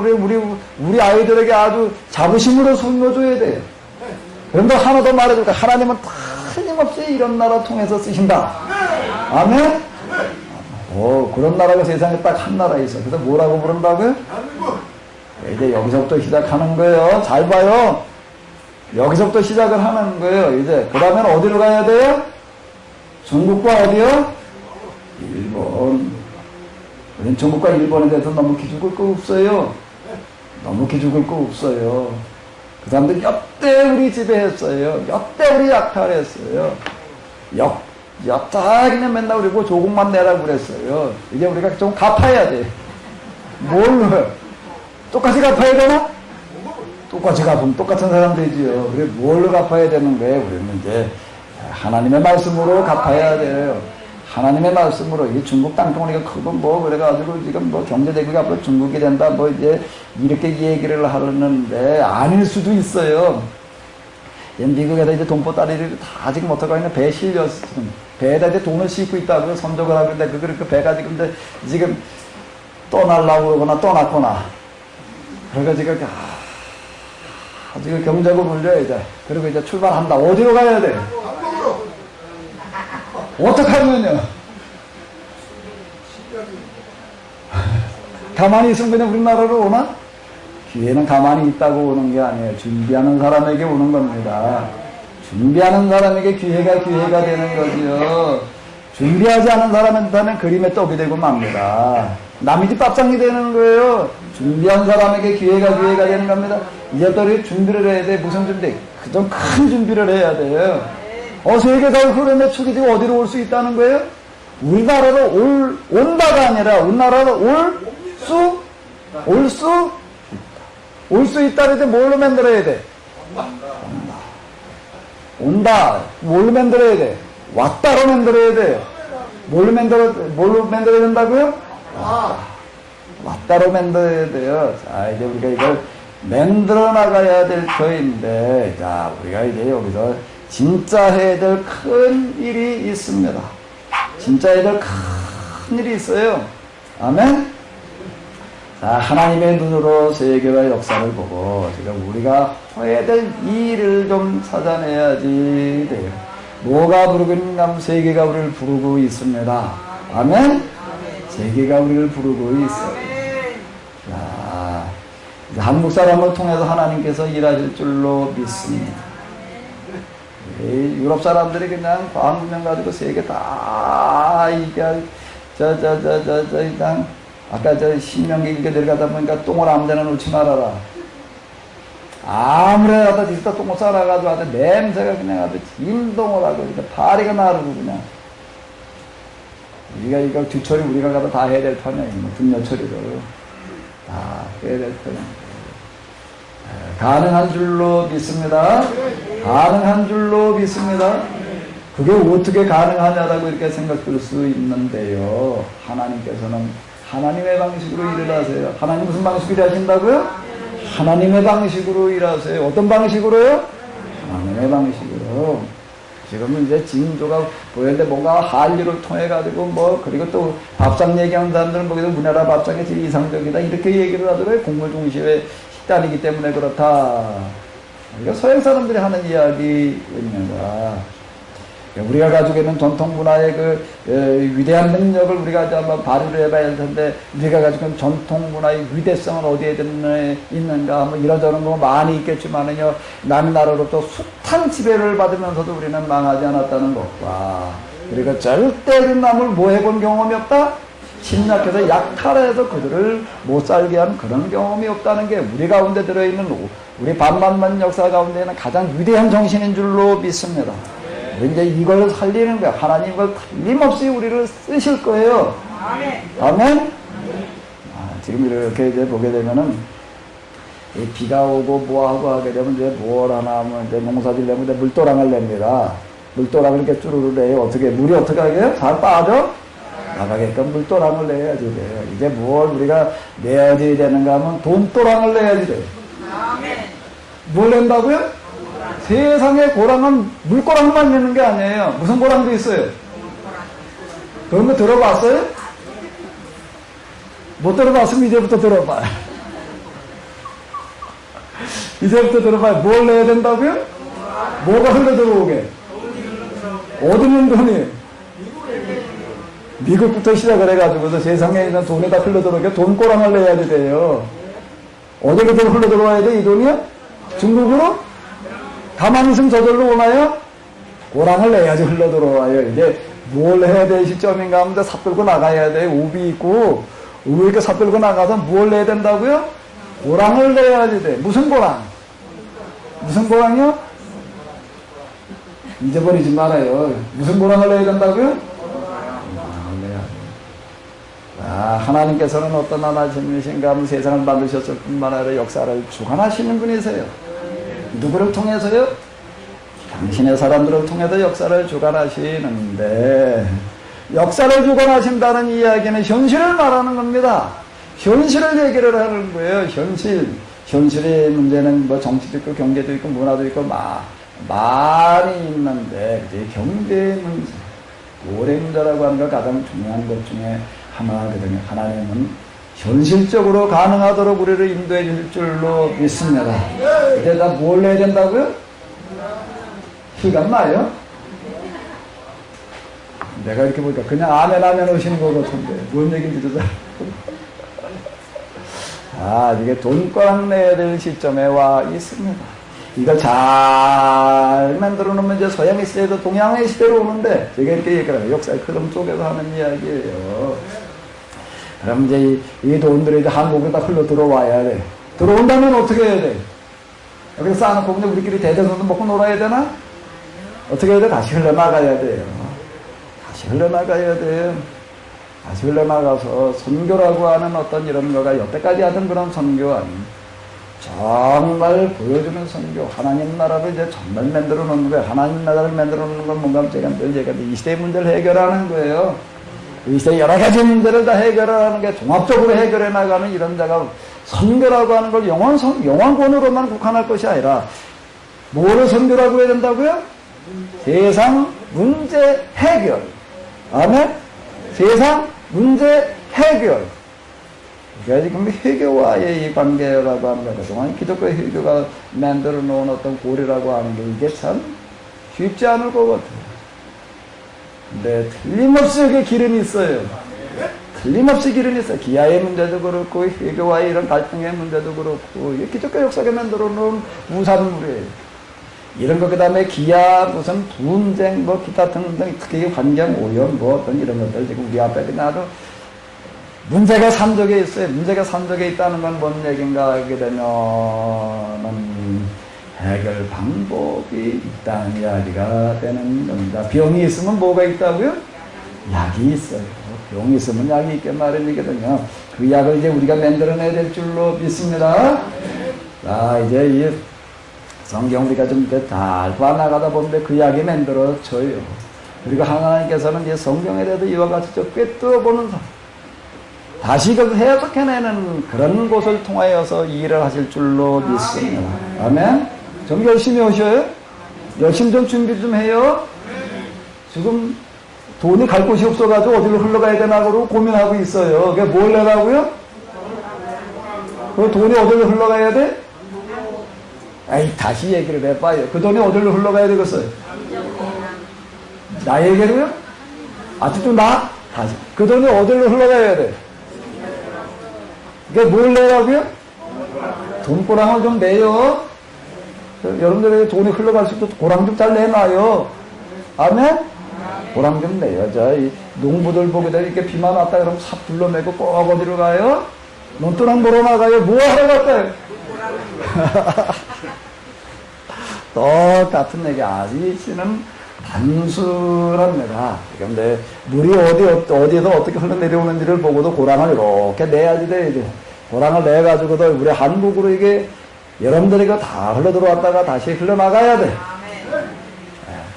우리 아이들에게 아주 자부심으로 숨겨줘야 돼요. 그런데 하나 더 말해줄까? 하나님은 틀림없이 이런 나라 통해서 쓰신다. 아멘? 그런 나라가 세상에 딱 한 나라 있어. 그래서 뭐라고 부른다고요? 이제 여기서부터 시작하는 거예요. 잘 봐요. 여기서부터 시작을 하는 거예요. 이제 그 다음에는 어디로 가야 돼요? 중국과 어디요? 일본. 우리는 중국과 일본에 대해서 너무 기죽을 거 없어요. 너무 기죽을 거 없어요. 그 사람들 역대 우리 지배했어요. 역대 우리 약탈했어요. 역대 그냥 맨날 우리 뭐 조국만 내라고 그랬어요. 이제 우리가 좀 갚아야 돼. 뭘로? 똑같이 갚아야 되나? 똑같이 갚으면 똑같은 사람 되지요. 그래 뭘로 갚아야 되는 거예요? 우리는 이제 하나님의 말씀으로 갚아야 돼요. 하나님의 말씀으로 이 중국 땅덩어리가 크고 뭐 그래가지고 지금 뭐 경제대국이 앞으로 중국이 된다 뭐 이제 이렇게 얘기를 하는데 아닐 수도 있어요. 미국에다 이제 돈보따리를 다 지금 어떡하고 있는 배에 실렸어. 배에다 이제 돈을 싣고 있다고 선적을 하고 있는데 그 배가 지금 떠나려고 그러거나 떠났거나 그래가지고 지금 경적을 울려 이제 그리고 이제 출발한다. 어디로 가야 돼? 어떡하면요? 가만히 있으면 그냥 우리나라로 오나? 기회는 가만히 있다고 오는 게 아니에요. 준비하는 사람에게 오는 겁니다. 준비하는 사람에게 기회가 되는 거지요. 준비하지 않은 사람한테는 그림의 떡이 되고 맙니다. 남의 집 밥상이 되는 거예요. 준비한 사람에게 기회가 되는 겁니다. 이제부터 준비를 해야 돼. 무슨 준비? 좀 큰 준비를 해야 돼요. 세계사의 흐름에 축이지고 어디로 올 수 있다는 거예요? 우리나라로 온다가 아니라 우리나라로 올 수 있다. 이제 뭘로 만들어야 돼? 온다. 뭘로 만들어야 돼? 왔다로 만들어야 돼. 뭘로 만들어야 된다고요? 왔다로 만들어야 돼요. 자, 이제 우리가 이걸 만들어 나가야 될 터인데, 자, 우리가 이제 여기서 진짜 해야 될 큰 일이 있습니다. 진짜 해야 될 큰 일이 있어요. 아멘? 자, 하나님의 눈으로 세계와 역사를 보고, 지금 우리가 해야 될 일을 좀 찾아내야지 돼요. 뭐가 부르고 있는가? 세계가 우리를 부르고 있습니다. 아멘? 세계가 우리를 부르고 있어요. 자, 한국 사람을 통해서 하나님께서 일하실 줄로 믿습니다. 유럽 사람들이 그냥 광명 가지고 세계 다 이게 일단 아까 신명기 읽게 내려가다 보니까 똥을 아무데나 놓지 말아라. 아무래도 하다 진짜 똥을 싸라가지고 아주 냄새가 그냥 아주 진동을 하고 파리가 나르고 그냥 우리가 이거 뒤처리 우리가 가서 다 해야 될 판이야. 분뇨 처리를 다 해야 될 판이야. 가능한 줄로 믿습니다. 가능한 줄로 믿습니다. 그게 어떻게 가능하냐라고 이렇게 생각할 수 있는데요. 하나님께서는 하나님의 방식으로 일을 하세요. 하나님 무슨 방식으로 일하신다고요? 하나님의 방식으로 일하세요. 어떤 방식으로요? 하나님의 방식으로. 지금은 이제 징조가 보였는데 뭔가 한류를 통해가지고 그리고 또 밥상 얘기하는 사람들은 보기도 우리나라 밥상이 제일 이상적이다. 이렇게 얘기를 하더라고요. 국물 중심의 식단이기 때문에 그렇다. 이거 서양 사람들이 하는 이야기입니다. 우리가 가지고 있는 전통 문화의 위대한 능력을 우리가 한번 발휘를 해봐야 할 텐데, 우리가 가지고 있는 전통 문화의 위대성은 어디에 있는가, 뭐 이런저런 거 많이 있겠지만은요, 남의 나라로부터 숱한 지배를 받으면서도 우리는 망하지 않았다는 것과, 그리고 절대 남을 뭐 해본 경험이 없다? 침략해서 약탈해서 그들을 못 살게 한 그런 경험이 없다는 게 우리 가운데 들어있는, 우리 반만만 역사 가운데는 가장 위대한 정신인 줄로 믿습니다. 이제 이걸 살리는 거야. 하나님 이걸 틀림없이 우리를 쓰실 거예요. 아멘? 지금 이렇게 이제 보게 되면은, 비가 오고 뭐하고 하게 되면 이제 뭘 하나 하면 이제 농사질 내면 이제 물도랑을 냅니다. 물도랑을 이렇게 쭈루루 내요. 어떻게, 물이 어떻게 하게요? 잘 빠져? 나가게끔 물도랑을 내야지 돼요. 이제 뭘 우리가 내야지 되는가 하면 돈도랑을 내야지 돼요. 뭘 낸다고요? 세상의 고랑은 물고랑만 내는 게 아니에요. 무슨 고랑도 있어요. 그런 거 들어봤어요? 못 들어봤으면 이제부터 들어봐요. 이제부터 들어봐요. 뭘 내야 된다고요? 뭐가 흘러 들어오게? 어디 있는 돈이? 미국부터 시작을 해가지고서 세상에 있는 돈이 다 흘러 들어오게 돈고랑을 내야지 돼요. 어디로 흘러 들어와야 돼, 이 돈이요? 중국으로? 가만히 있으면 저절로 오나요? 고랑을 내야지 흘러 들어와요. 이제 뭘 해야 될 시점인가 하면 삽 들고 나가야 돼. 우비 있고, 우비 있고 삽 들고 나가서 뭘 내야 된다고요? 고랑을 내야지 돼. 무슨 고랑? 무슨 고랑이요? 잊어버리지 말아요. 무슨 고랑을 내야 된다고요? 하나님께서는 어떤 하나님이신가 하면 세상을 만드셨을 뿐만 아니라 역사를 주관하시는 분이세요. 누구를 통해서요? 당신의 사람들을 통해서 역사를 주관하시는데, 역사를 주관하신다는 이야기는 현실을 말하는 겁니다. 현실을 얘기를 하는 거예요. 현실의 문제는 뭐 정치도 있고 경제도 있고 문화도 있고 많이 있는데, 그치? 경제 문제, 고래 문제라고 하는 거 가장 중요한 것 중에 하나거든요. 하나님은 현실적으로 가능하도록 우리를 인도해 줄 줄로 믿습니다. 이제 다 뭘 내야 된다고요? 시간 나요? 내가 이렇게 보니까 그냥 아멘 오시는 것 같은데 뭔 얘기인지 잘 이게 돈가락 내야 될 시점에 와 있습니다. 이걸 잘 만들어 놓으면 이제 서양의 시대에도 동양의 시대로 오는데, 제가 이렇게 얘기해요. 역사의 흐름 쪽에서 하는 이야기예요. 그럼 이제 이 돈들이 이제 한국에 다 흘러 들어와야 돼. 들어온다면 어떻게 해야 돼? 여기 쌓아놓고 그냥 우리끼리 대대손도 먹고 놀아야 되나? 어떻게 해야 돼? 다시 흘러나가야 돼요. 다시 흘러나가야 돼요. 다시 흘러나가서 선교라고 하는 어떤 이런 거가 여태까지 하던 그런 선교 아닙니다. 정말 보여주는 선교, 하나님 나라를 이제 정말 만들어 놓는 거예요. 하나님 나라를 만들어 놓는 건 뭔가 제가 늘 얘기하는데, 이 시대의 문제를 해결하는 거예요. 이 시대 여러 가지 문제를 다 해결하는 게 종합적으로 해결해 나가는 이런 자가, 선교라고 하는 걸 영원권으로만 국한할 것이 아니라, 뭐를 선교라고 해야 된다고요? 세상 문제 해결. 아멘? 세상 문제 해결. 그러니까 지금 회교와의 이 관계라고 하는 거, 그동안 기독교 회교가 만들어 놓은 어떤 고리라고 하는 게 이게 참 쉽지 않을 것 같아요. 근데 틀림없이 여기 길은 있어요. 틀림없이 길은 있어요. 기아의 문제도 그렇고, 회교와의 이런 갈등의 문제도 그렇고, 이게 기독교 역사가 만들어 놓은 우산물이에요. 이런 거, 그 다음에 기아, 무슨 분쟁, 뭐 기타 등등, 특히 환경 오염, 뭐 어떤 이런 것들 지금 우리 앞에 나도 문제가 산적에 있어요. 문제가 산적에 있다는 건 뭔 얘기인가 하게 되면은 해결 방법이 있다는 이야기가 되는 겁니다. 병이 있으면 뭐가 있다고요? 약이 있어요. 병이 있으면 약이 있게 마련이거든요. 그 약을 이제 우리가 만들어내야 될 줄로 믿습니다. 이제 이 성경 우리가 좀 잘 봐나가다 보면 그 약이 만들어져요. 그리고 하나님께서는 이제 성경에 대해서 이와 같이 좀 꿰뚫어보는 다시 그 해석해내는 그런 곳을 통하여서 일을 하실 줄로 믿습니다. 아멘? 좀 열심히 하셔요? 열심히 좀 준비 좀 해요? 지금 돈이 갈 곳이 없어가지고 어디로 흘러가야 되나 그러고 고민하고 있어요. 그게 뭘 내라고요? 그 돈이 어디로 흘러가야 돼? 에이, 다시 얘기를 해봐요. 그 돈이 어디로 흘러가야 되겠어요? 나에게로요? 아직도 나? 다시. 그 돈이 어디로 흘러가야 돼? 그게 뭘 내라고요? 돈고랑을 좀 내요. 여러분들에게 돈이 흘러갈 수 있도록 고랑 좀 잘 내놔요. 아멘? 고랑 좀 내요. 이 농부들 보게 이렇게 비만 왔다 그러면 삽 불러내고 꼭 어디로 가요? 논두렁 보러 나가요. 뭐 하러 갈까요? 똑같은 얘기. 아시는 단순합니다. 그런데 물이 어디에서 어떻게 흘러내려오는지를 보고도 고랑을 이렇게 내야지 돼. 고랑을 내가지고도 우리 한국으로 이게 여러분들이 다 흘러들어왔다가 다시 흘러나가야 돼.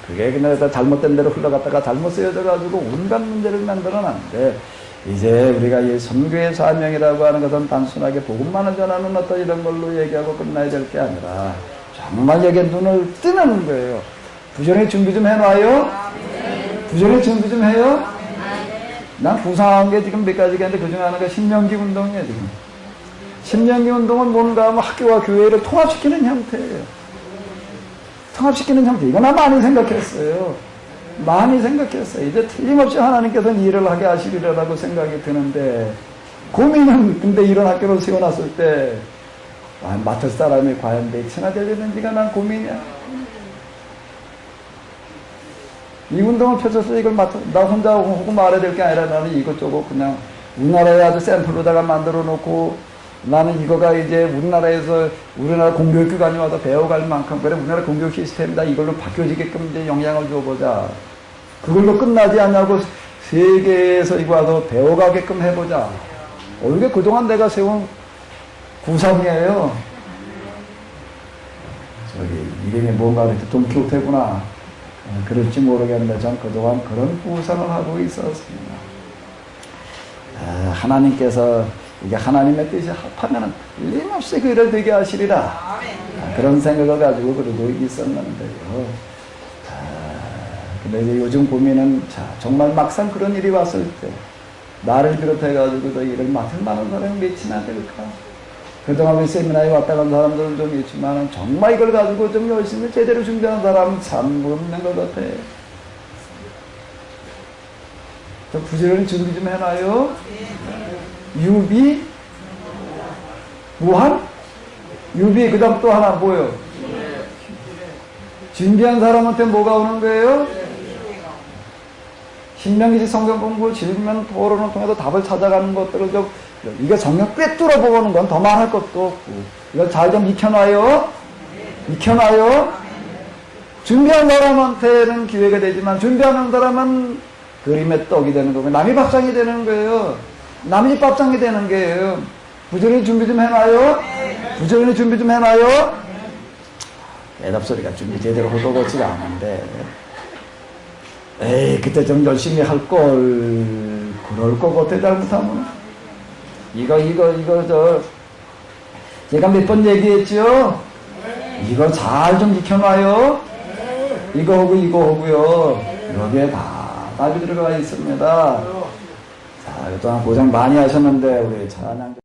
그게 그냥 잘못된 대로 흘러갔다가 잘못 쓰여져가지고 온갖 문제를 만들어놨는데, 이제 우리가 이 선교의 사명이라고 하는 것은 단순하게 복음만을 전하는 어떤 이런 걸로 얘기하고 끝나야 될 게 아니라 정말 여기에 눈을 뜨는 거예요. 부전에 준비 좀 해놔요. 부전에 준비 좀 해요. 난 구상한 게 지금 몇 가지가 있는데 그 중에 하나가 신명기 운동이에요. 지금 신명기 운동은 뭔가 하면 학교와 교회를 통합시키는 형태예요. 통합시키는 형태. 이거 나 많이 생각했어요. 많이 생각했어요. 이제 틀림없이 하나님께서는 일을 하게 하시리라고 생각이 드는데, 고민은 근데 이런 학교를 세워놨을 때 맡을 사람이 과연 몇이나 되려는지가 난 고민이야. 이 운동을 펼쳐서 이걸 나 혼자 하고 말해야 될 게 아니라 나는 이것저것 그냥 우리나라에 아주 샘플로다가 만들어 놓고, 나는 이거가 이제 우리나라 공교육기관이 와서 배워갈 만큼, 그래, 우리나라 공교육 시스템이다. 이걸로 바뀌어지게끔 이제 영향을 줘보자. 그걸로 끝나지 않냐고 세계에서 이거 와서 배워가게끔 해보자. 이게 그동안 내가 세운 구상이에요. 이름이 뭔가 이렇게 돈키호테구나. 그럴지 모르겠는데 전 그동안 그런 구상을 하고 있었습니다. 하나님께서 이게 하나님의 뜻이 합하면 틀림없이 그 일을 되게 하시리라. 그런 생각을 가지고 그러고 있었는데요. 근데 이제 요즘 고민은, 정말 막상 그런 일이 왔을 때, 나를 비롯해가지고도 일을 맡을 만한 사람이 몇이나 될까? 그동안 우리 세미나에 왔다 간 사람들은 좀 있지만, 정말 이걸 가지고 좀 열심히 제대로 준비하는 사람은 참 없는 것 같아. 좀 부지런히 준비 좀 해놔요. 유비, 무한, 유비, 그 다음 또 하나 뭐예요? 준비한 사람한테 뭐가 오는 거예요? 신명기지 성경 공부, 질문, 토론을 통해서 답을 찾아가는 것들을 좀, 이거 성경 꿰뚫어 보는 건 더 말할 것도 없고, 이거 잘 좀 익혀놔요. 익혀놔요. 준비한 사람한테는 기회가 되지만, 준비하는 사람은 그림의 떡이 되는 거고, 남이 밥상이 되는 거예요. 남이 밥상이 되는 거예요. 부지런히 준비 좀 해놔요. 부지런히 준비 좀 해놔요. 대답 소리가 준비 제대로 할 것 같지가 않은데, 에이, 그때 좀 열심히 할 걸, 그럴 것 같아, 잘못하면. 제가 몇 번 얘기했죠? 이거 잘 좀 익혀놔요. 이거 하고요. 여기에 다 답이 들어가 있습니다. 자, 그동안 고생 많이 하셨는데, 우리 찬양